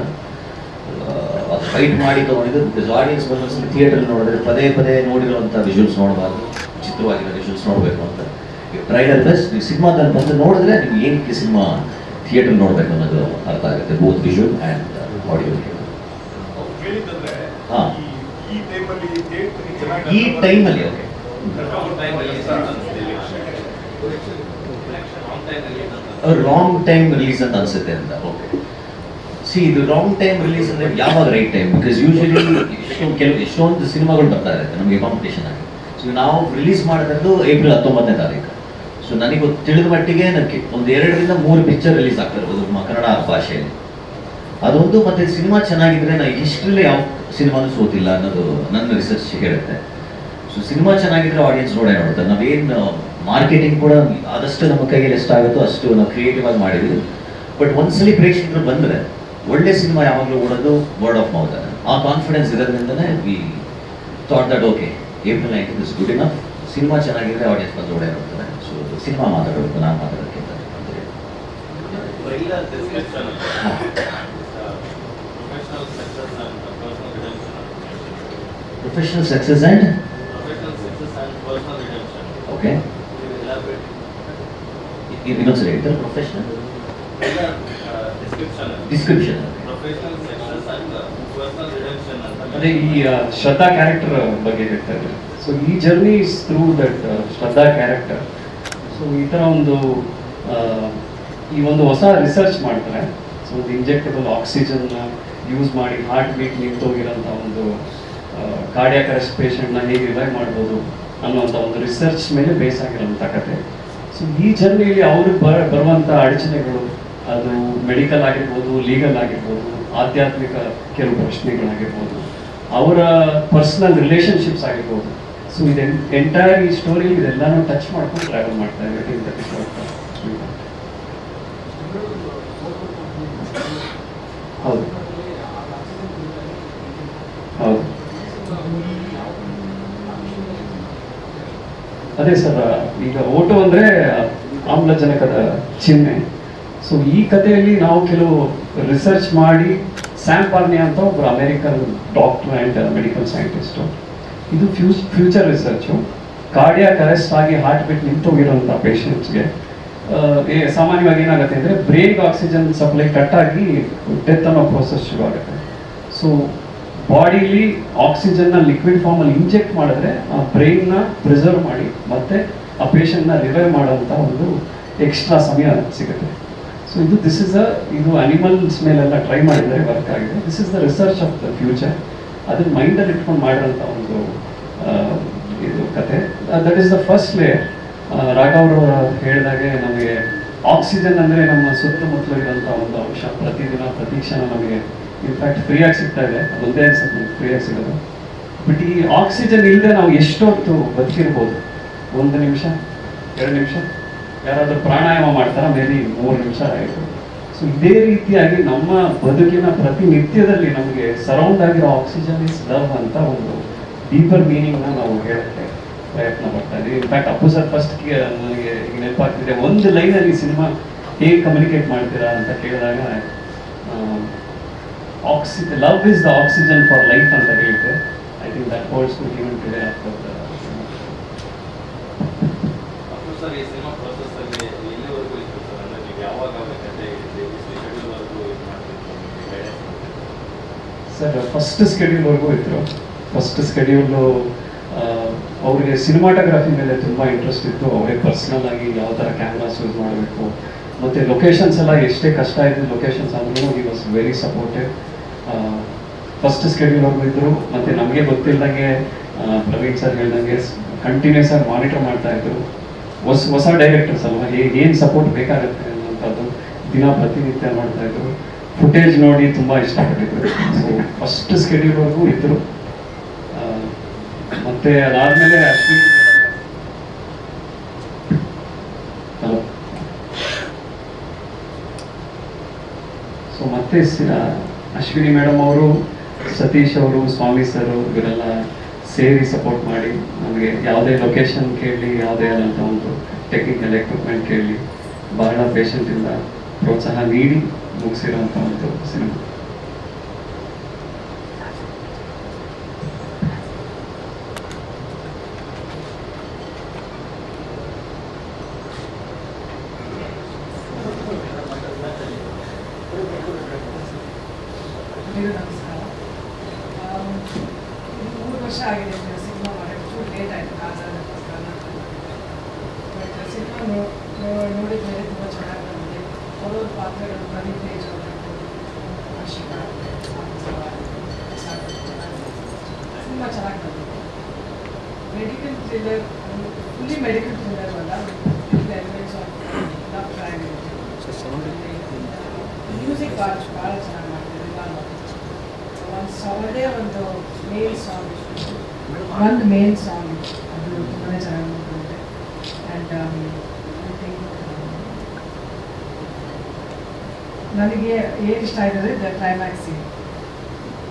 ಫೈಟ್ ಮಾಡಿ ತೊಗೊಂಡಿದ್ದು. ಬಿಕಾಸ್ ಆಡಿಯನ್ಸ್ ಬಂದು ಥಿಯೇಟರ್ ನೋಡಿದ್ರೆ ಪದೇ ಪದೇ ನೋಡಿರುವಂಥ ವಿಜುವಲ್ಸ್ ನೋಡಬಾರ್ದು, ಚಿತ್ರವಾಗಿರೋ ವಿಜುವಲ್ಸ್ ನೋಡಬೇಕು ಅಂತ ಟ್ರೈಲರ್ ಬೆಸ್ಟ್. ನೀವು ಸಿನಿಮಾದಲ್ಲಿ ಬಂದು ನೋಡಿದ್ರೆ ನಿಮ್ಗೆ ಏನಕ್ಕೆ ಸಿನಿಮಾ ಥಿಯೇಟರ್ ನೋಡಬೇಕು ಅನ್ನೋದು ಅರ್ಥ ಆಗುತ್ತೆ, ಬೋತ್ ವಿಜುವಲ್ ಆ್ಯಂಡ್ ಆಡಿಯೋ. ಹೇಳಿದ್ರೆ ಹಾಂ, ಈ ಟೈಮಲ್ಲಿ ಈ ಟೈಮಲ್ಲಿ ಓಕೆ ರಾಂಗ್ ಟೈಮ್ ರಿಲೀಸ್ ಅಂತ ಅನ್ಸುತ್ತೆ ಅಂತ. ಓಕೆ, ಇದು ರಾಂಗ್ ಟೈಮ್ ರಿಲೀಸ್ ಅಂದ್ರೆ ಯಾವಾಗ ರೈಟ್ ಟೈಮ್? ಬಿಕಾಸ್ ಯೂಶಲಿ ಎಷ್ಟೊಂದು ಸಿನಿಮಾಗಳು ಬರ್ತಾ ಇರುತ್ತೆ ನಮಗೆ ಕಾಂಪಿಟೇಷನ್ ಆಗಿ. ಸೊ ನಾವು ರಿಲೀಸ್ ಮಾಡಿದ್ದು ಏಪ್ರಿಲ್ 19ನೇ ತಾರೀಕು. ಸೊ ನನಗೆ ತಿಳಿದ ಮಟ್ಟಿಗೆ ನನಗೆ ಒಂದು 2-3 ಪಿಕ್ಚರ್ ರಿಲೀಸ್ ಆಗ್ತಾ ಇರ್ಬೋದು ಕನ್ನಡ ಭಾಷೆಯಲ್ಲಿ. ಅದೊಂದು ಮತ್ತೆ ಸಿನಿಮಾ ಚೆನ್ನಾಗಿದ್ರೆ ನಾನು ಹಿಸ್ಟ್ರಿಲೇ ಯಾವ ಸಿನಿಮಾನು ಸೋತಿಲ್ಲ ಅನ್ನೋದು ನನ್ನ ರಿಸರ್ಚ್ ಹೇಳುತ್ತೆ. ಸೊ ಸಿನಿಮಾ ಚೆನ್ನಾಗಿದ್ರೆ ಆಡಿಯನ್ಸ್ ನೋಡ್ತಾರೆ. ನಾವೇನು ಮಾರ್ಕೆಟಿಂಗ್ ಕೂಡ ಆದಷ್ಟು ನಮ್ಮ ಕೈಯಲ್ಲಿ ಎಷ್ಟಾಗುತ್ತೋ ಅಷ್ಟು ನಾವು ಕ್ರಿಯೇಟಿವ್ ಆಗಿ ಮಾಡಿದ್ವಿ. ಬಟ್ ಒಂದ್ಸಲಿ ಪ್ರೇಕ್ಷಕರು ಬಂದರೆ ಒಳ್ಳೆ ಸಿನಿಮಾ ಯಾವಾಗಲೂ ಓಡೋದು ವರ್ಡ್ ಆಫ್ ಮೌತ್. ಆ ಕಾನ್ಫಿಡೆನ್ಸ್ ಇರೋದ್ರಿಂದನೇ we thought that okay April 19 is good enough. Cinema ಚೆನ್ನಾಗಿದ್ರೆ ಆಡಿಯನ್ಸ್ ಬಂದು ಓಡೇ ನೋಡ್ತಾರೆ. ಸೊ ಸಿನಿಮಾ ಮಾತಾಡೋದು, ನಾನು ಮಾತಾಡೋದಕ್ಕಿಂತ ಪ್ರೊಫೆಷನಲ್ ಸಕ್ಸಸ್ ಆ್ಯಂಡ್ ಓಕೆ, ಇನ್ನೊಂದ್ಸರಿ ಹೇಳ್ತಾರೆ ಪ್ರೊಫೆಷನಲ್ ಡಿಸ್ಕ್ರಿಪ್ಷನ್. ಅದೇ ಈ ಶ್ರದ್ಧಾ ಕ್ಯಾರೆಕ್ಟರ್ ಬಗ್ಗೆ ಹೇಳ್ತಾ ಇದ್ದಾರೆ. ಸೊ ಈ journey is through that Shraddha character. So ಈ ಥರ ಈ ಒಂದು ಹೊಸ ರಿಸರ್ಚ್ ಮಾಡ್ತಾರೆ. ಸೊ ಒಂದು ಇಂಜೆಕ್ಟಬಲ್ ಆಕ್ಸಿಜನ್ನ ಯೂಸ್ ಮಾಡಿ ಹಾರ್ಟ್ ಬೀಟ್ ನಿಂತೋಗಿರೋಂಥ ಒಂದು ಕಾರ್ಡಿಯಾಕ್ ಅರೆಸ್ಟ್ ಪೇಷಂಟ್ನ ಹೇಗೆ ರಿವೈವ್ ಮಾಡ್ಬೋದು ಅನ್ನೋಂಥ ಒಂದು ರಿಸರ್ಚ್ ಮೇಲೆ ಬೇಸ್ ಆಗಿರೋಂಥ ಕತೆ. ಸೊ ಈ ಜರ್ನಿಯಲ್ಲಿ ಅವ್ರಿಗೆ ಬರುವಂಥ ಅಡಚಣೆಗಳು, ಅದು ಮೆಡಿಕಲ್ ಆಗಿರ್ಬೋದು, ಲೀಗಲ್ ಆಗಿರ್ಬೋದು, ಆಧ್ಯಾತ್ಮಿಕ ಕೆಲವು ಪ್ರಶ್ನೆಗಳಾಗಿರ್ಬೋದು, ಅವರ ಪರ್ಸನಲ್ ರಿಲೇಷನ್ಶಿಪ್ಸ್ ಆಗಿರ್ಬೋದು. ಸೊ ಇದು ಎಂಟೈರ್ ಈ ಸ್ಟೋರಿ ಇದೆಲ್ಲಾನು ಟಚ್ ಮಾಡ್ಕೊಂಡು ಟ್ರಾವೆಲ್ ಮಾಡ್ತಾ ಇದ್ದಾರೆ. ಹೌದು ಹೌದು, ಅದೇ ಸರ್. ಈಗ ಓಟೋ ಅಂದರೆ ಆಮ್ಲಜನಕದ ಚಿಹ್ನೆ. ಸೊ ಈ ಕಥೆಯಲ್ಲಿ ನಾವು ಕೆಲವು ರಿಸರ್ಚ್ ಮಾಡಿ ಸ್ಯಾಮ್ ಪಾರ್ನಿಯಾ ಅಂತ ಒಬ್ಬರು American doctor and medical scientist. ಇದು ಫ್ಯೂಚರ್ ರಿಸರ್ಚು. ಕಾರ್ಡಿಯಾಕ್ ಅರೆಸ್ಟ್ ಆಗಿ ಹಾರ್ಟ್ ಬೀಟ್ ನಿಂತೋಗಿರೋಂಥ ಪೇಷಂಟ್ಸ್ಗೆ ಸಾಮಾನ್ಯವಾಗಿ ಏನಾಗುತ್ತೆ ಅಂದರೆ ಬ್ರೈನ್ಗೆ ಆಕ್ಸಿಜನ್ ಸಪ್ಲೈ ಕಟ್ಟಾಗಿ ಡೆತ್ ಅನ್ನೋ ಪ್ರೋಸೆಸ್ ಶುರು ಆಗುತ್ತೆ. ಸೊ ಬಾಡಿಲಿ ಆಕ್ಸಿಜನ್ನ ಲಿಕ್ವಿಡ್ ಫಾರ್ಮಲ್ಲಿ ಇಂಜೆಕ್ಟ್ ಮಾಡಿದ್ರೆ ಆ ಬ್ರೈನ್ನ ಪ್ರಿಸರ್ವ್ ಮಾಡಿ ಮತ್ತೆ ಆ ಪೇಷಂಟ್ನ ರಿವೈವ್ ಮಾಡೋಂಥ ಒಂದು ಎಕ್ಸ್ಟ್ರಾ ಸಮಯ ಸಿಗುತ್ತೆ. ಸೊ ಇದು ಅನಿಮಲ್ಸ್ ಮೇಲೆಲ್ಲ ಟ್ರೈ ಮಾಡಿದರೆ ವರ್ಕ್ ಆಗಿದೆ. This is the research of the future. ಅದನ್ನ ಮೈಂಡಲ್ಲಿ ಇಟ್ಕೊಂಡು ಮಾಡಿರೋಂಥ ಒಂದು ಇದು ಕತೆ. That is the first layer. Raghav ಅವರು ಹೇಳಿದಾಗೆ ನಮಗೆ ಆಕ್ಸಿಜನ್ ಅಂದರೆ ನಮ್ಮ ಸುತ್ತಮುತ್ತಲು ಇರೋಂಥ ಒಂದು ಅಂಶ. ಪ್ರತಿದಿನ ಪ್ರತಿ ಕ್ಷಣ ನಮಗೆ ಇನ್ಫ್ಯಾಕ್ಟ್ ಫ್ರೀಯಾಗಿ ಸಿಗ್ತಾ ಇದೆ. ಅದೊಂದೇ ಅನ್ಸುತ್ತೆ ನಮ್ಗೆ ಫ್ರೀಯಾಗಿ ಸಿಗೋದು. ಬಟ್ ಈ ಆಕ್ಸಿಜನ್ ಇಲ್ಲದೆ ನಾವು ಎಷ್ಟೊತ್ತು ಬದುಕಿರ್ಬೋದು? 1 ನಿಮಿಷ, 2 ನಿಮಿಷ. ಯಾರಾದರೂ ಪ್ರಾಣಾಯಾಮ ಮಾಡ್ತಾರ ಮೇ ಬಿ 3 ನಿಮಿಷ ಆಯಿತು. ಸೊ ಇದೇ ರೀತಿಯಾಗಿ ನಮ್ಮ ಬದುಕಿನ ಪ್ರತಿನಿತ್ಯದಲ್ಲಿ ನಮಗೆ ಸರೌಂಡ್ ಆಗಿರೋ ಆಕ್ಸಿಜನ್ ಇಸ್ ಲವ್ ಅಂತ ಒಂದು ಡೀಪರ್ ಮೀನಿಂಗ್ನ ನಾವು ಹೇಳೋಕ್ಕೆ ಪ್ರಯತ್ನ ಪಡ್ತಾ ಇದ್ದೀವಿ. ಇನ್ಫ್ಯಾಕ್ಟ್ ಅಪ್ಪು ಸರ್ ಫಸ್ಟ್ ನನಗೆ ಈಗ ನೆನಪಾಗ್ತಿದೆ, ಒಂದು ಲೈನಲ್ಲಿ ಸಿನಿಮಾ ಹೇಗೆ ಕಮ್ಯುನಿಕೇಟ್ ಮಾಡ್ತೀರಾ ಅಂತ ಕೇಳಿದಾಗ love is the oxygen for life ಅಂತ ಹೇಳಿದ್ದೆ. I think that holds good even today after the sir. ಈ ಸಿನಿಮಾ ಪ್ರೋಸೆಸ್ ಅಲ್ಲಿ ಎಲ್ಲಿವರೆಗೂ ಇತ್ತು ಸರ್? ಅಂದ್ರೆ ನೀವು ಯಾವಾಗ ಕತೆ ಶೆಡ್ಯೂಲ್ವರೆಗೂ ಇದು ಮಾಡ್ತಿದ್ರು ಸರ್? ಫಸ್ಟ್ ಸ್ಕೆಡ್ಯೂಲ್ವರೆಗೂ ಇದ್ರು. ಫಸ್ಟ್ ಸ್ಕೆಡ್ಯೂಲು ಅವರಿಗೆ ಸಿನಿಮಾಟೋಗ್ರಫಿ ಮೇಲೆ ತುಂಬ ಇಂಟ್ರೆಸ್ಟ್ ಇತ್ತು. ಅವರೇ ಪರ್ಸ್ನಲ್ ಆಗಿ ಯಾವ ಥರ ಕ್ಯಾಮ್ರಾಸ್ ಯೂಸ್ ಮಾಡಬೇಕು ಮತ್ತು ಲೊಕೇಶನ್ಸ್ ಎಲ್ಲ ಎಷ್ಟೇ ಕಷ್ಟ ಇದ್ದು ಲೊಕೇಶನ್ಸ್ ಆದ್ರೂ he was very supportive. First ಸ್ಕೆಡ್ಯೂಲ್ವರೆಗೂ ಇದ್ದರು. ಮತ್ತು ನಮಗೆ ಗೊತ್ತಿಲ್ಲದಂಗೆ ಪ್ರವೀಣ್ ಸರ್ ಹೇಳ್ದಂಗೆ ಕಂಟಿನ್ಯೂಸ್ ಆಗಿ ಮಾನಿಟರ್ ಮಾಡ್ತಾಯಿದ್ರು. ಹೊಸ ಡೈರೆಕ್ಟರ್ಸ್ ಅಲ್ವಾ, ಏನು ಸಪೋರ್ಟ್ ಬೇಕಾಗುತ್ತೆ ಅನ್ನೋಂಥದ್ದು ಪ್ರತಿನಿತ್ಯ ಮಾಡ್ತಾಯಿದ್ರು. ಫುಟೇಜ್ ನೋಡಿ ತುಂಬ ಇಷ್ಟಪಟ್ಟಿದ್ರು. ಸೊ ಫಸ್ಟ್ ಸ್ಕೆಡ್ಯೂಲ್ವರೆಗೂ ಇದ್ದರು. ಮತ್ತು ಅದಾದಮೇಲೆ ಅಶ್ವಿನಿ ಹಲೋ ಸೊ ಮತ್ತೆ ಅಶ್ವಿನಿ ಮೇಡಮ್ ಅವರು, ಸತೀಶ್ ಅವರು, ಸ್ವಾಮಿ ಸರ್ ಇವರೆಲ್ಲ ಸೇರಿ ಸಪೋರ್ಟ್ ಮಾಡಿ ನಮಗೆ ಯಾವುದೇ ಲೊಕೇಶನ್ ಕೇಳಲಿ, ಯಾವುದೇ ಆದಂಥ ಒಂದು ಟೆಕ್ನಿಕಲ್ ಎಕ್ವಿಪ್ಮೆಂಟ್ ಕೇಳಲಿ ಬಹಳ ಪೇಷಂಟಿಂದ ಪ್ರೋತ್ಸಾಹ ನೀಡಿ ಮುಗಿಸಿರೋಂಥ ಒಂದು ಸಿನಿಮಾ. ಎಲ್ರಿಗೂ ನಮಸ್ಕಾರ. 3 ವರ್ಷ ಆಗಿದೆ ಸಿನಿಮಾ ಮಾಡೋಕ್ಕೆ, ಚೂರು ಲೇಟ್ ಆಯಿತು ಕಾರಣಕ್ಕೋಸ್ಕರ. ಬಟ್ ಸಿನಿಮಾ ನೋಡಿದ ಮೇಲೆ ತುಂಬ ಚೆನ್ನಾಗಿ ಬಂದಿದೆ. ಅವ್ರವ್ರ ಪಾತ್ರಗಳು ಪ್ರದೀಪ್ ತೇಜ್ ಅವರದ್ದು, ಹರ್ಷಿಕಾ, ಸಿನಿಮಾ ಚೆನ್ನಾಗಿ ಬಂದಿದೆ. Medical thriller, fully medical thriller ಅಲ್ಲ, with elements of love triangle. Music ಭಾಳ ಚೆನ್ನಾಗಿ ಮಾಡ್ತಿದೆ. ಅವ್ರದೇ ಒಂದು ಮೇಲ್ ಸಾಂಗ್, ಒಂದು ಮೇಲ್ ಸಾಂಗ್ ಅದು ತುಂಬಾ ಚೆನ್ನಾಗಿ ಬಂದಿದೆ. ಆ್ಯಂಡ್ ಐ ಥಿಂಕ್ ನನಗೆ ಏನು ಇಷ್ಟ ಆಗಿದೆ the climax scene,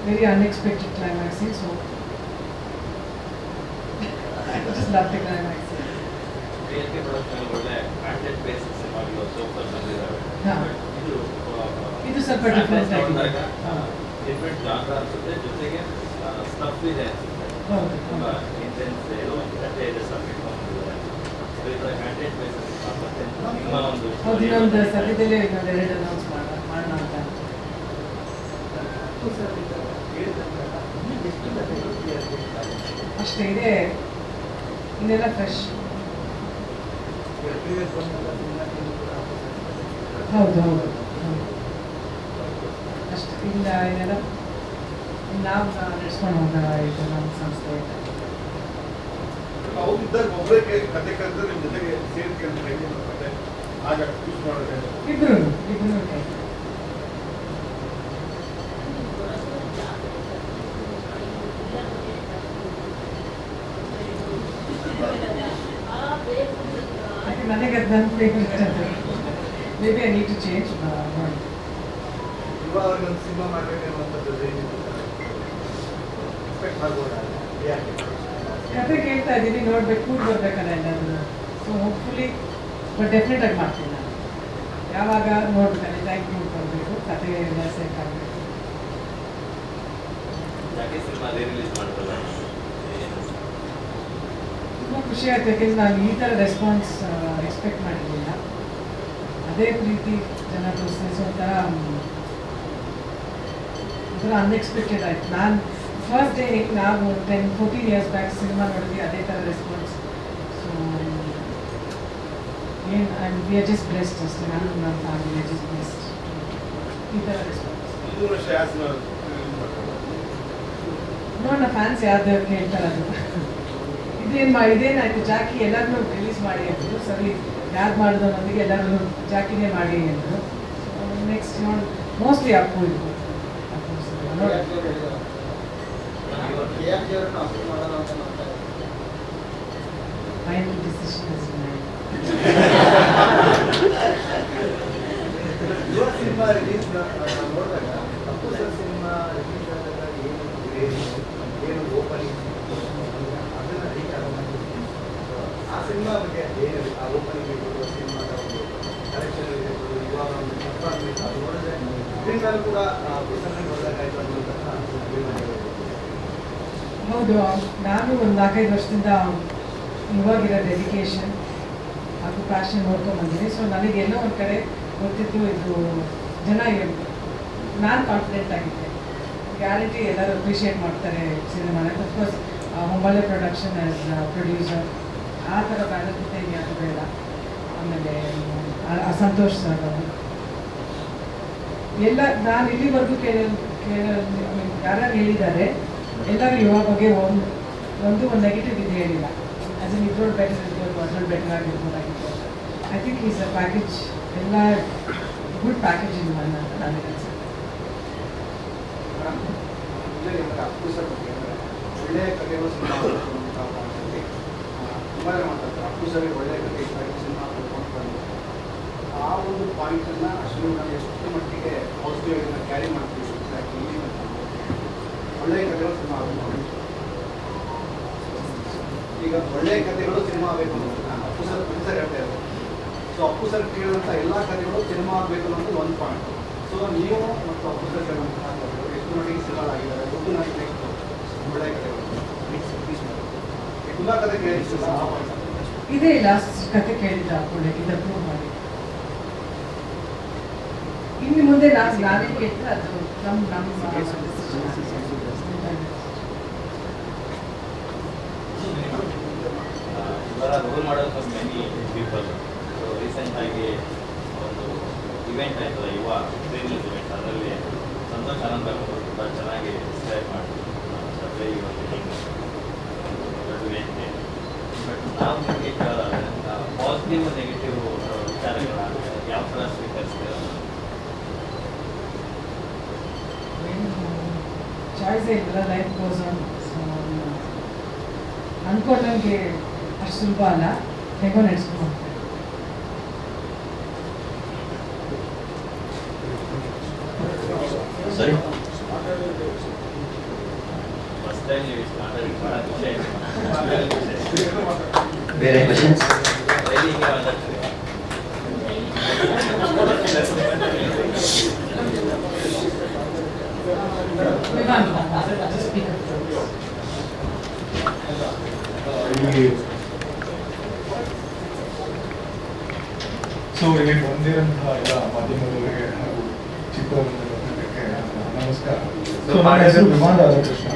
very unexpected climax scene. So just love the climax scene. ಒಳ್ಳೆ ಕಾಂಟೆಂಟ್ ಬೇಸ್ ಸಿನಿಮಾಗಳು ಸೂಪರ್ ಬಂದಿದ್ದಾವೆ. ಹಾಂ, ಇದು ಸ್ವಲ್ಪ ಡಿಫ್ರೆಂಟ್ ಆಗಿದೆ. ಡಿಫ್ರೆಂಟ್ ಜಾನರ್ ಅನ್ಸುತ್ತೆ, ಜೊತೆಗೆ ಸ್ಟಫ್ ಇದೆ ಅನ್ಸುತ್ತೆ. ಹೌದು, ತುಂಬ ಇಂಟೆನ್ಸ್ ಏನೋ ಒಂದು ಕಥೆ ಇದೆ, ಸಬ್ಜೆಕ್ಟ್ ಬಂದಿದ್ದಾರೆ. ಸೊ ಈ ಥರ ಕಾಂಟೆಂಟ್ ಬೇಸ್ ಮತ್ತೆ ನಿಮ್ಮ ಒಂದು ಹೌದು, ಇನ್ನೊಂದು ಸದ್ಯದಲ್ಲೇ ಇನ್ನೊಂದು 2 ಅನೌನ್ಸ್ ಮಾಡೋಣ ಅಂತ. ಅಷ್ಟೇ ಇದೆ, ಇನ್ನೆಲ್ಲ ಫ್ರೆಶ್. ಹೌದು ಹೌದು ಅಷ್ಟೇ. ಇಲ್ಲ ಇನ್ನೆಲ್ಲ ನಾವು ನಡೆಸ್ಕೊಂಡು ಹೋಗೋಣ, ಇದು ನಮ್ಮ ಸಂಸ್ಥೆ. ಅವ್ರಿದ್ದಾಗ ಒಬ್ಬರೇ ಕತೆ ಕರೆದ್ರೆ ನಿಮ್ಮ ಜೊತೆಗೆ ಸೇರ್ಕೊಂಡು ಹೇಗೆ ಕತೆ ಆಗ ಯೂಸ್ ಮಾಡೋದು ಇಬ್ರು ನನಗೆ ಅದು ನನ್ನ ಫೇವ್ರೆಟ್ ಅದು. Maybe I need to change ನೋಡಿ. ಇವಾಗ ಅವ್ರಿಗೊಂದು ಸಿನಿಮಾ ಮಾಡಬೇಕನ್ನುವಂಥದ್ದು ಎಕ್ಸ್ಪೆಕ್ಟ್ ಮಾಡ್ಬೋದಾ? ಯಾಕೆ ಕತೆ ಕೇಳ್ತಾ ಇದ್ದೀನಿ, ನೋಡ್ಬೇಕು, ಕೂಡ್ ಬರ್ಬೇಕಲ್ಲ ಎಲ್ಲರೂ. ಸೊ ಹೋಪ್ಫುಲಿ ಬಟ್ ಡೆಫಿನೆಟ್ ಆಗಿ ಮಾಡ್ತೀನಿ ನಾನು. ಯಾವಾಗ ನೋಡ್ಬೇಕಲ್ಲ, ಟೈಮ್ ನೋಡ್ಕೊಳ್ಬೇಕು, ಕತೆ ಎಲ್ಲ ಸೆಟ್ ಆಗಬೇಕು. ಯಾಕೆ ಸಿನಿಮಾ ರಿಲೀಸ್ ಮಾಡ್ತಲ್ಲ? ತುಂಬ ಖುಷಿ ಆಯ್ತು, ಯಾಕೆಂದ್ರೆ ನಾನು ಈ ಥರ ರೆಸ್ಪಾನ್ಸ್ ಎಕ್ಸ್ಪೆಕ್ಟ್ ಮಾಡಿರಲಿಲ್ಲ. ಅದೇ ಪ್ರೀತಿ ಜನ ತೋರಿಸಿ ಒಂಥರ ಅನ್ಎಕ್ಸ್ಪೆಕ್ಟೆಡ್ ಆಯ್ತು. ನಾನು ಫಸ್ಟ್ ಡೇ ನಾವು 10-14 ಇಯರ್ಸ್ ಬ್ಯಾಕ್ ಸಿನಿಮಾ ನೋಡಿದ್ವಿ, ಅದೇ ಥರ ರೆಸ್ಪಾನ್ಸ್. ಸೊ ಏನು ವಿ ಆರ್ ಜಸ್ಟ್ ಬ್ಲೆಸ್ಡ್ ಅಷ್ಟೇ. ನಾನು ನಮ್ಮ ಫ್ಯಾಮಿಲಿ ಜಸ್ಟ್ ಬ್ಲೆಸ್ಡ್ ಈ ಥರ ರೆಸ್ಪಾನ್ಸ್. 3 ವರ್ಷ ಯಾಕೆ ನೋಡೋಣ ಫ್ಯಾನ್ಸ್ ಯಾವ್ದು ಕೇಳ್ತಾರೆ ಅದು. ಇದೇನಾಯ್ತು ಜಾಕಿ ಎಲ್ಲರನ್ನೂ ರಿಲೀಸ್ ಮಾಡಿ ಅಂದರು. ಸರಿ, ಯಾರು ಮಾಡಿದ್ರು ನಮಗೆ ಎಲ್ಲರೂ ಜಾಕಿನೇ ಮಾಡಿ ಅಂದರು. ನೆಕ್ಸ್ಟ್ ನೋಡಿ ಮೋಸ್ಟ್ಲಿ ಅಪ್ಪು ಇದು ಫೈನಲ್ ಡಿಸಿಷನ್ ಇಸ್ ಮೈನ್. ಯುವ ಸಿನಿಮಾ ರಿಲೀಸ್ ನೋಡಿದಾಗ ಅಪ್ಪು ಸರ್ ಸಿನಿಮಾ ರಿಲೀಸ್ ಆದಾಗ ಏನು ಓಪನಿಂಗ್ ಅದನ್ನು ಆ ಸಿನಿಮಾ ಬಗ್ಗೆ ಏನು ಆ ಓಪನಿಂಗ್ ಇರ್ಬೋದು, ಸಿನಿಮಾದ ಒಂದು ಕಲೆಕ್ಷನ್ ಇರ್ಬೋದು, ಇವಾಗ ಒಂದು ಪರ್ಫಾರ್ಮೆನ್ಸ್ ಅದು ನೋಡಿದ್ರೆ ಸ್ಕ್ರೀನಲ್ಲಿ ಕೂಡ ಅಪ್ಪು ಸರ್ನ ನೋಡಿದಾಗಾಯ್ತು ಅನ್ನುವಂತಹ ಅಭಿಮಾನಿಗಳು. ಹೌದು, ನಾನು ಒಂದು 4-5 ವರ್ಷದಿಂದ ಇವಾಗಿರೋ ಡೆಡಿಕೇಶನ್ ಹಾಗೂ ಪ್ಯಾಷನ್ ನೋಡ್ಕೊಂಡು ಬಂದಿದ್ದೀನಿ. ಸೊ ನನಗೆಲ್ಲೋ ಒಂದು ಕಡೆ ಗೊತ್ತಿತ್ತು ಇದು ಜನ ನಾನು ಕಾನ್ಫಿಡೆಂಟ್ ಆಗಿದ್ದೆ, ಗ್ಯಾರಂಟಿ ಎಲ್ಲರೂ ಅಪ್ರಿಷಿಯೇಟ್ ಮಾಡ್ತಾರೆ ಸಿನಿಮಾನ. ಅಫ್ಕೋರ್ಸ್ ಹೊಂಬಾಳೆ ಪ್ರೊಡಕ್ಷನ್ ಆಸ್ ಪ್ರೊಡ್ಯೂಸರ್ ಆ ಥರ ಬ್ಯಾನರ್ ಜೊತೆ ಯಾರು ಬೇಡ. ಆಮೇಲೆ ಸಂತೋಷ್ ಸರ್ ಎಲ್ಲ ನಾನು ಇಲ್ಲಿವರೆಗೂ ಯಾರು ಹೇಳಿದ್ದಾರೆ, ಎಲ್ಲರೂ ಯುವ ಬಗ್ಗೆ ಒಂದು ನೆಗೆಟಿವ್ ಇದು ಹೇಳಿಲ್ಲ. ಆಸ್ ಇನ್ ಇದ್ರೊಳಗೆ ಬೆಟರ್ ಇರ್ಬೋದು, ಅದ್ರಲ್ಲಿ ಬೆಟರ್ ಆಗಿರ್ಬೋದಾಗಿತ್ತು. I think is a package, ಎಲ್ಲ ಗುಡ್ ಪ್ಯಾಕೇಜ್ ಇದು ನನ್ನ ಅಂತ ನನಗೆ ಅನ್ಸುತ್ತೆ. ಅಪ್ಪು ಸರ್ ಬಗ್ಗೆ ಒಳ್ಳೆಯ ಕಥೆಗಳು ಸಿನಿಮಾ ತುಂಬಾ ಮಾತಾಡ್ತಾರೆ. ಅಪ್ಪು ಸರ್ ಒಳ್ಳೆಯ ಕಥೆ ಸಿನಿಮಾ ಕೊಡ್ಕೊಂಡು ಬಂದು ಆ ಆ ಒಂದು ಪಾಯಿಂಟನ್ನು ಅಶ್ವಿನ್ ನಾನು ಎಷ್ಟು ಮಟ್ಟಿಗೆ ಪಾಸಿಟಿವ್ ಆಗಿ ಕ್ಯಾರಿ ಮಾಡ್ತೀವಿ ಒಳ್ಳೆಯ ಕಥೆಗಳು ಸಿನಿಮಾ ಆಗಬೇಕು. ಈಗ ಒಳ್ಳೆಯ ಕಥೆಗಳು ಸಿನಿಮಾ ಆಗಬೇಕು ಅನ್ನೋದನ್ನ ಅಪ್ಪು ಸರ್ ಹೇಳ್ತಾ ಇದ್ದಾರೆ. ಸೊ ಅಪ್ಪು ಸರ್ ಕೇಳಿದಂಥ ಎಲ್ಲ ಕಥೆಗಳು ಸಿನಿಮಾ ಆಗಬೇಕು ಅನ್ನೋದು ಒಂದು ಪಾಯಿಂಟ್. ಸೊ ನೀವು ಮತ್ತು ಅಪ್ಪು ಸರ್ ಕೇಳುವಂತಹ ಕಥೆಗಳು ಎಷ್ಟು ಮಟ್ಟಿಗೆ ಸಿನಿಮಾ ಆಗಿದ್ದಾರೆ ಒಂದು ನನಗೆ ನೆಕ್ಸ್ಟ್ ಒಳ್ಳೆಯ ಕಥೆಗಳು ತುಂಬ ಕಥೆ ಕೇಳಿಸಿಲ್ಲ ಆ ಪಾಯಿಂಟ್ ಇದೇ ಲಾಸ್ಟ್ ಕತೆ ಕೇಳಿದ್ದ ಒಳ್ಳೆ ಇದು ಅಪ್ರೂವ್ ಮಾಡಿ ಇನ್ನು ಮುಂದೆ ನಾನೇ ಕೇಳಿದ್ರೆ ಅದು ನಮ್ಮ ಇವರ role model for many people. So recent ಆಗಿ ಒಂದು ಇವೆಂಟ್ ಆಯ್ತಲ್ಲ ಯುವ ಟ್ರೈನಿಂಗ್ ಇವೆಂಟ್, ಅದರಲ್ಲಿ ಸಂತೋಷ್ ಆನಂದ್ ಅವರು ತುಂಬ ಚೆನ್ನಾಗಿ ಡಿಸ್ಕ್ರೈಬ್ ಮಾಡಿದ್ರು ಬಟ್ ನಾವು ನಿಮಗೆ ಪಾಸಿಟಿವ್ ನೆಗೆಟಿವ್ ವಿಚಾರಗಳನ್ನ ಯಾವ ಥರ ಸ್ವೀಕರಿಸ್ತೀರ? ಚಾಯ್ಸೇ ಇಲ್ಲ, ಲೈಫ್ ಗೋಸ್ ಆನ್. ಅನ್ಕೊಂಡಂಗೆ ಅಷ್ಟು ಸುಲಭ ಅಲ್ಲ, ಹೇಗೋ ನಡೆಸ್ಕೊಂಡು ಸರಿ, ಫಸ್ಟ್ ಟೈಮ್ ನೀವು ಇಷ್ಟು ಮಾತಾಡಿ ಭಾಳ ಖುಷಿ ಆಯಿತು. ಬೇರೆ ಕ್ವಶನ್ಸ್? ರೈಲಿಗೆ ಮಾತಾಡ್ತೀವಿ. ಸೊ ಇಲ್ಲಿ ಬಂದಿರಂತಹ ಎಲ್ಲ ಮಾಧ್ಯಮದವರಿಗೆ ಹಾಗೂ ಚಿತ್ರರಂಗಕ್ಕೆ ನಮಸ್ಕಾರ. ಸೊ ನನ್ನ ಹೆಸರು ವಿಮಾನ ರಾಧಾಕೃಷ್ಣ.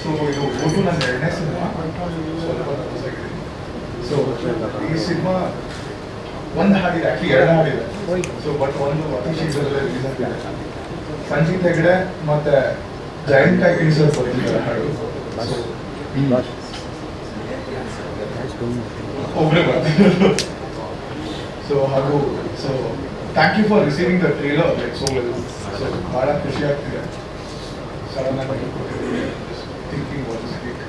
ಸೊ ಇದು ಓಟು ನನ್ನ 2ನೇ ಸಿನಿಮಾ, ಸ್ವಲ್ಪ ಹೊಸಗಿದೆ. ಸೊ ಈ ಸಿನಿಮಾ ಒಂದು ಹಾಡಿದೆ, ಆಕ್ಚುಲಿ 2 ಹಾಡಿದೆ. ಸೊ ಬಟ್ ಒಂದು ಅತಿ ಶೀಘ್ರದಲ್ಲೇ ರಿಲೀಸ್ ಆಗಿದೆ. ಸಂಜೀತ್ ಹೆಗ್ಡೆ ಮತ್ತೆ ಜಯಂತ್ ಕಾಯ್ಕಿಣಿ ಸರ್ ಬರ್ತಿದ್ದಾರೆ ಹಾಡು. ಒಬ್ಬರೇ ಬರ್ತಿದ್ರು. ಸೊ ಹಾಗೂ so thank you for receiving the trailer like so well. So ಭಾಳ ಖುಷಿ ಆಗ್ತಿದೆ. ಸಡನ್ ಆಗಿ thinking what speak.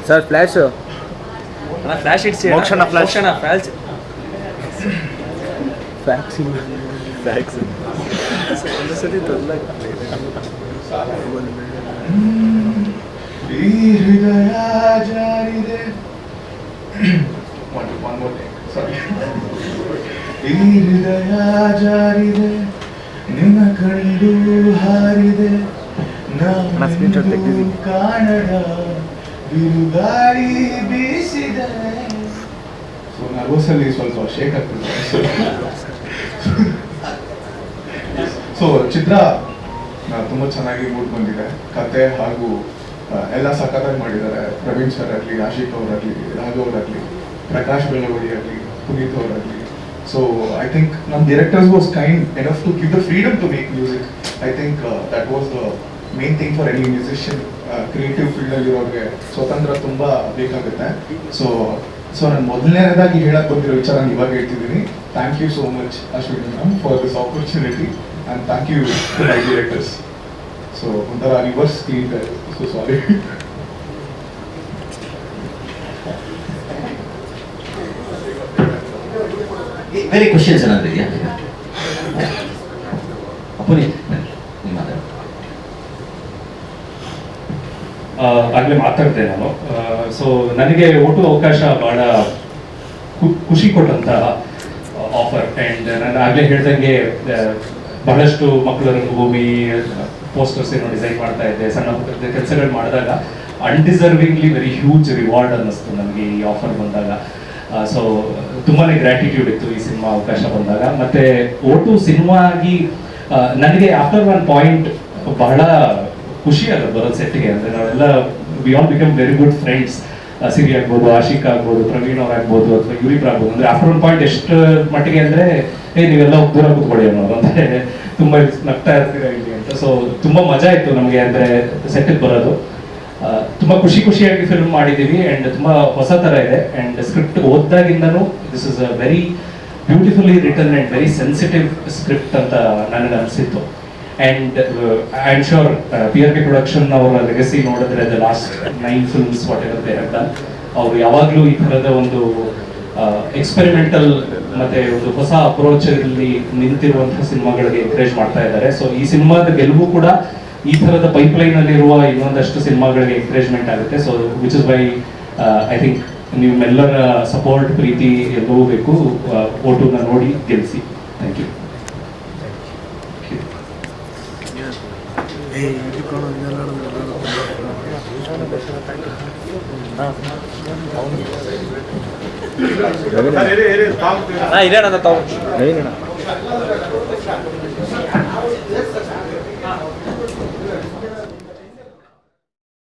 Sir flash flash ಇಡ್ಸಿ ಮೋಕ್ಷಣ ಫ್ಲ್ಯಾಶ್ ಫ್ಲ್ಯಾಶ್ ಒಂದು ಸತಿ ಈ ಹೃದಯ ಜಾರಿದೆ. one more thing, sorry. ಈ ಹೃದಯ ಜಾರಿದೆ, ನಿನ್ನ ಕಂಡು ಹಾರಿದೆ, ನಾನು ಕಾಣದ ಬಿರುಗಾಳಿ ಬೀಸಿದೆ. ಸೊ ನರ್ವಸಲ್ಲಿ ಸ್ವಲ್ಪ ಶೇಕ್ ಆಗ್ತದೆ. ಸೊ ಚಿತ್ರ ತುಂಬ ಚೆನ್ನಾಗಿ ಮೂಡ್ ಬಂದಿದೆ. ಕತೆ ಹಾಗೂ ಎಲ್ಲ ಸಖತ್ತಾಗಿ ಮಾಡಿದ್ದಾರೆ. ಪ್ರವೀಣ್ ಸರ್ ಆಗಲಿ, ಆಶಿಕ್ ಅವರಾಗಲಿ, ರಾಘವ್ ಅವರಾಗಲಿ, ಪ್ರಕಾಶ್ ಬೆಳವಡಿ ಆಗಲಿ, ಪುನೀತ್ ಅವರಾಗಲಿ. ಸೊ ಐ ಥಿಂಕ್ ನಮ್ಮ directors was kind enough to give the freedom to make music. I think that was the main thing for any musician. Creative ಫೀಲ್ಡಲ್ಲಿರೋರಿಗೆ ಸ್ವತಂತ್ರ ತುಂಬ ಬೇಕಾಗುತ್ತೆ. ಸೊ ನಾನು ಮೊದಲನೇದಾಗಿ ಹೇಳಕ್ ಬಂದಿರೋ ವಿಚಾರ ಇವಾಗ ಹೇಳ್ತಿದ್ದೀನಿ. Thank you so much Ashwini ma'am for this opportunity and thank you to my directors. So ಒಂಥರ reverse screen time. So sorry. ಬೇರೆ ಕ್ವಶನ್ಸ್ ಏನಾದರೂ ಇದೆಯಾ? ಅಪ್ಪನಿ ನೀವು ಮಾತಾಡಿ. ಆಗಲೇ ಮಾತಾಡಿದೆ ನಾನು. ಸೊ ನನಗೆ ಓಟು ಅವಕಾಶ ಭಾಳ ಖುಷಿ ಕೊಟ್ಟಂತ ಆಫರ್. ಆ್ಯಂಡ್ ನಾನು ಆಗಲೇ ಹೇಳ್ದಂಗೆ ಬಹಳಷ್ಟು ಮಕ್ಕಳ ರಂಗಭೂಮಿ ಪೋಸ್ಟರ್ಸ್ ಏನೋ ಡಿಸೈನ್ ಮಾಡ್ತಾ ಇದ್ದೆ, ಸಣ್ಣ ಪುಟ್ಟ ಕೆಲಸಗಳು ಮಾಡಿದಾಗ ಅನ್ಡಿಸರ್ವಿಂಗ್ಲಿ ವೆರಿ ಹ್ಯೂಜ್ ರಿವಾರ್ಡ್ ಅನ್ನಿಸ್ತು ನನಗೆ ಈ ಆಫರ್ ಬಂದಾಗ. ಸೊ ತುಂಬಾ ಗ್ರ್ಯಾಟಿಟ್ಯೂಡ್ ಇತ್ತು ಈ ಸಿನಿಮಾ ಅವಕಾಶ ಬಂದಾಗ. ಮತ್ತು ಓಟು ಸಿನಿಮಾ ಆಗಿ ನನಗೆ ಆಫ್ಟರ್ ಒನ್ ಪಾಯಿಂಟ್ ಬಹಳ ಖುಷಿ ಆಗೋದು ಬರೋದು ಸೆಟ್ಗೆ. ಅಂದರೆ ನಾವೆಲ್ಲ we all become very good friends. Siri ಆಗ್ಬೋದು, ಆಶಿಕ್ ಆಗ್ಬೋದು, ಪ್ರವೀಣ್ ಅವ್ರು ಆಗ್ಬೋದು, ಅಥವಾ ಯುರಿಪ್ರ ಆಗ್ಬೋದು. ಅಂದರೆ ಆಫ್ಟರ್ ಒನ್ ಪಾಯಿಂಟ್ ಎಷ್ಟು ಮಟ್ಟಿಗೆ ಅಂದರೆ ನೀವೆಲ್ಲ ದೂರ ಕೂತ್ಕೊಳ್ಳಿ ಅನ್ನೋರು, ಅಂದರೆ ತುಂಬ ನಗ್ತಾ ಇರ್ತೀರ ಇಲ್ಲಿ ಅಂತ. ಸೊ ತುಂಬ ಮಜಾ ಇತ್ತು ನಮಗೆ ಅಂದರೆ ಸೆಟ್ಟಿಗೆ ಬರೋದು. ತುಂಬ ಖುಷಿಯಾಗಿ ಫಿಲ್ಮ್ ಮಾಡಿದ್ದೀವಿ ಆ್ಯಂಡ್ ತುಂಬ ಹೊಸ ಥರ ಇದೆ. ಆ್ಯಂಡ್ ಸ್ಕ್ರಿಪ್ಟ್ ಓದ್ದಾಗಿಂದನೂ this is a very beautifully written and very sensitive script ಅಂತ ನನಗೆ ಅನಿಸಿತ್ತು. And I am sure PRK production ಅವರ ಲೆಗಸಿ ನೋಡಿದ್ರೆ the last 9 films whatever they have done, ಅವರು ಯಾವಾಗಲೂ ಈ ಥರದ ಒಂದು ಎಕ್ಸ್ಪೆರಿಮೆಂಟಲ್ ಮತ್ತೆ ಒಂದು ಹೊಸ ಅಪ್ರೋಚ್ ಅಲ್ಲಿ ನಿಂತಿರುವಂತಹ ಸಿನಿಮಾಗಳಿಗೆ ಎನ್ಕರೇಜ್ ಮಾಡ್ತಾ ಇದ್ದಾರೆ. ಸೊ ಈ ಸಿನಿಮಾದ ಗೆಲುವು ಕೂಡ ಈ ತರದ ಪೈಪ್ಲೈನ್ ಅಲ್ಲಿರುವ ಇನ್ನೊಂದಷ್ಟು ಸಿನಿಮಾಗಳಿಗೆ ಎನ್ಕರೇಜ್ಮೆಂಟ್ ಆಗುತ್ತೆ. So which is why I think ನಿಮ್ಮೆಲ್ಲರ ಸಪೋರ್ಟ್, ಪ್ರೀತಿ ಎಲ್ಲವೂ ಬೇಕು. ಓಟುನ ನೋಡಿ ಗೆಲ್ಲಿಸಿ. Thank you. ಇರೋಣ ತಾವು